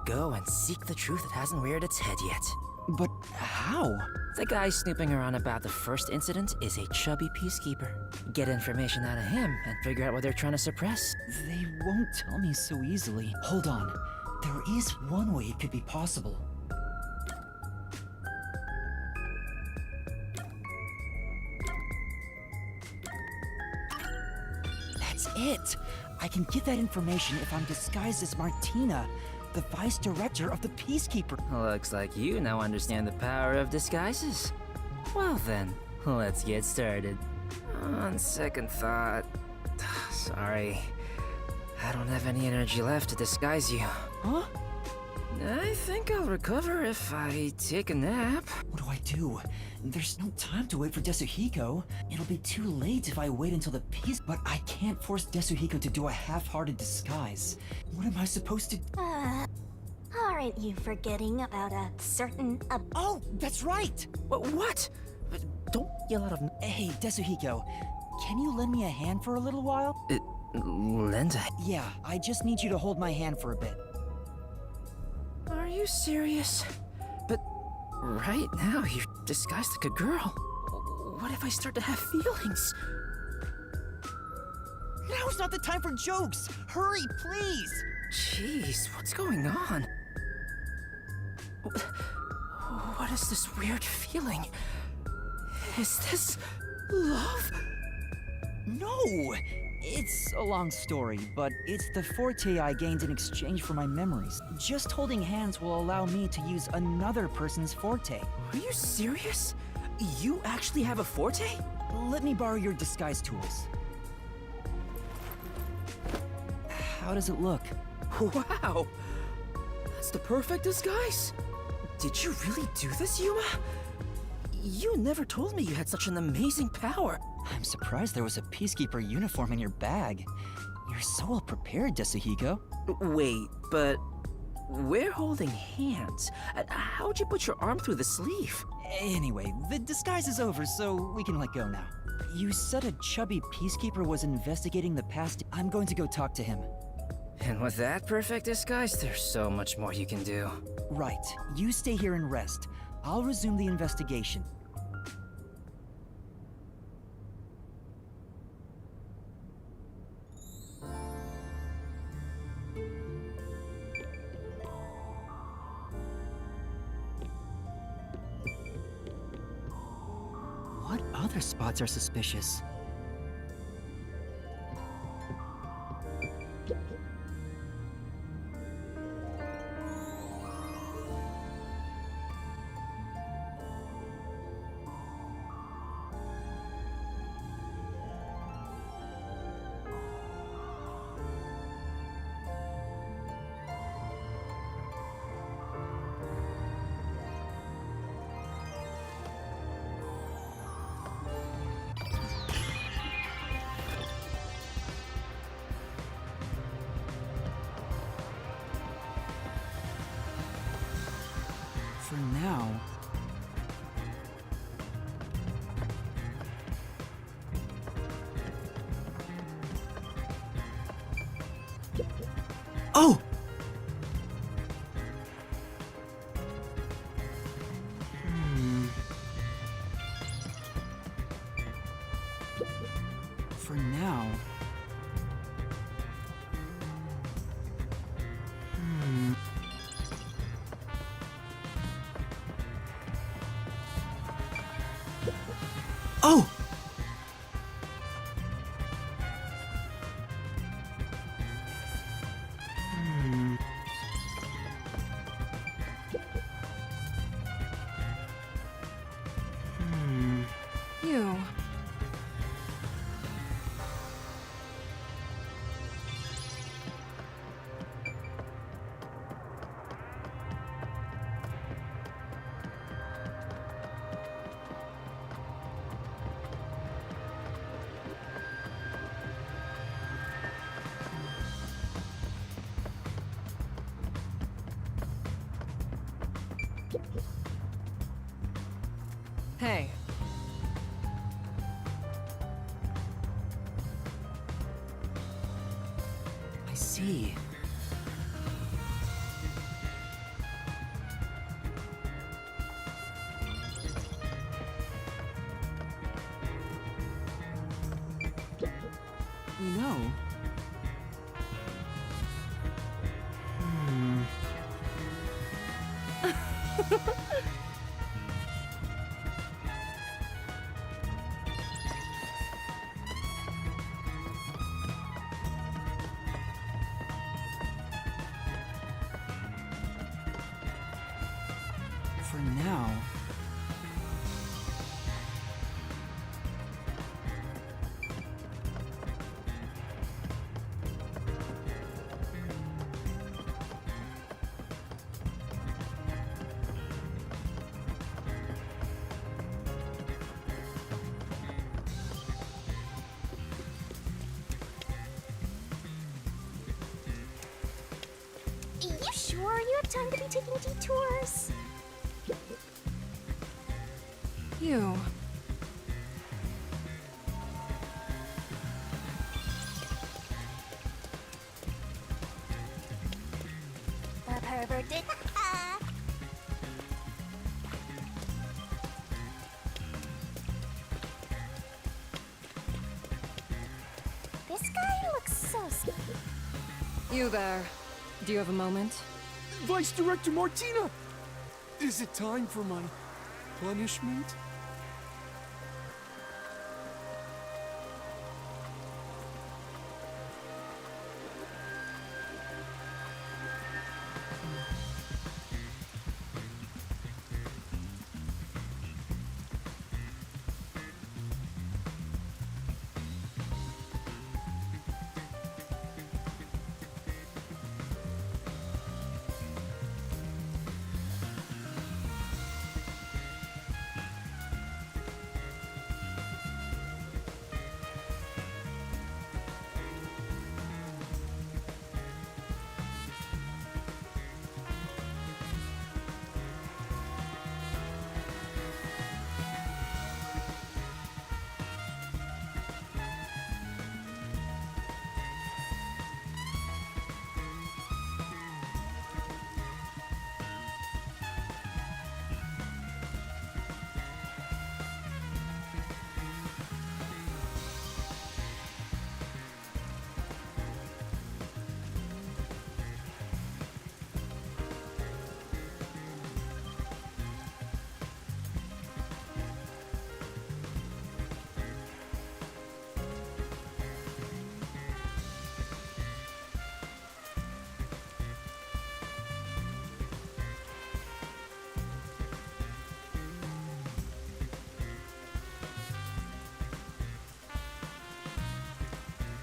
Go and seek the truth that hasn't reared its head yet. But how? The guy snooping around about the first incident is a chubby peacekeeper. Get information out of him and figure out what they're trying to suppress. They won't tell me so easily. Hold on. There is one way it could be possible. That's it! I can get that information if I'm disguised as Martina, the vice director of the Peacekeeper. Looks like you now understand the power of disguises. Well then, let's get started. On second thought... Sorry. I don't have any energy left to disguise you. Huh? I think I'll recover if I take a nap. What do I do? There's no time to wait for Tetsuhiko. It'll be too late if I wait until the peace... But I can't force Tetsuhiko to do a half-hearted disguise. What am I supposed to... Aren't you forgetting about a certain... Oh, that's right! What? Don't yell out of... Hey, Tetsuhiko, can you lend me a hand for a little while? Linda? Yeah, I just need you to hold my hand for a bit. Are you serious? But right now, you're disguised like a girl. What if I start to have feelings? Now's not the time for jokes! Hurry, please! Jeez, what's going on? What is this weird feeling? Is this love? No! It's a long story, but it's the forte I gained in exchange for my memories. Just holding hands will allow me to use another person's forte. Are you serious? You actually have a forte? Let me borrow your disguise tools. How does it look? Wow! That's the perfect disguise! Did you really do this, Yuma? You never told me you had such an amazing power. I'm surprised there was a Peacekeeper uniform in your bag. You're so well prepared, Tetsuhiko. Wait, but we're holding hands. How'd you put your arm through the sleeve? Anyway, the disguise is over, so we can let go now. You said a chubby Peacekeeper was investigating the past. I'm going to go talk to him. And with that perfect disguise, there's so much more you can do. Right. You stay here and rest. I'll resume the investigation. What other spots are suspicious? For now... Oh! For now... Oh! You. Hey. I see. You know... For now... You sure you have time to be taking detours? You. The pervert did. This guy looks so sneaky. You there. Do you have a moment? Vice Director Martina! Is it time for my punishment?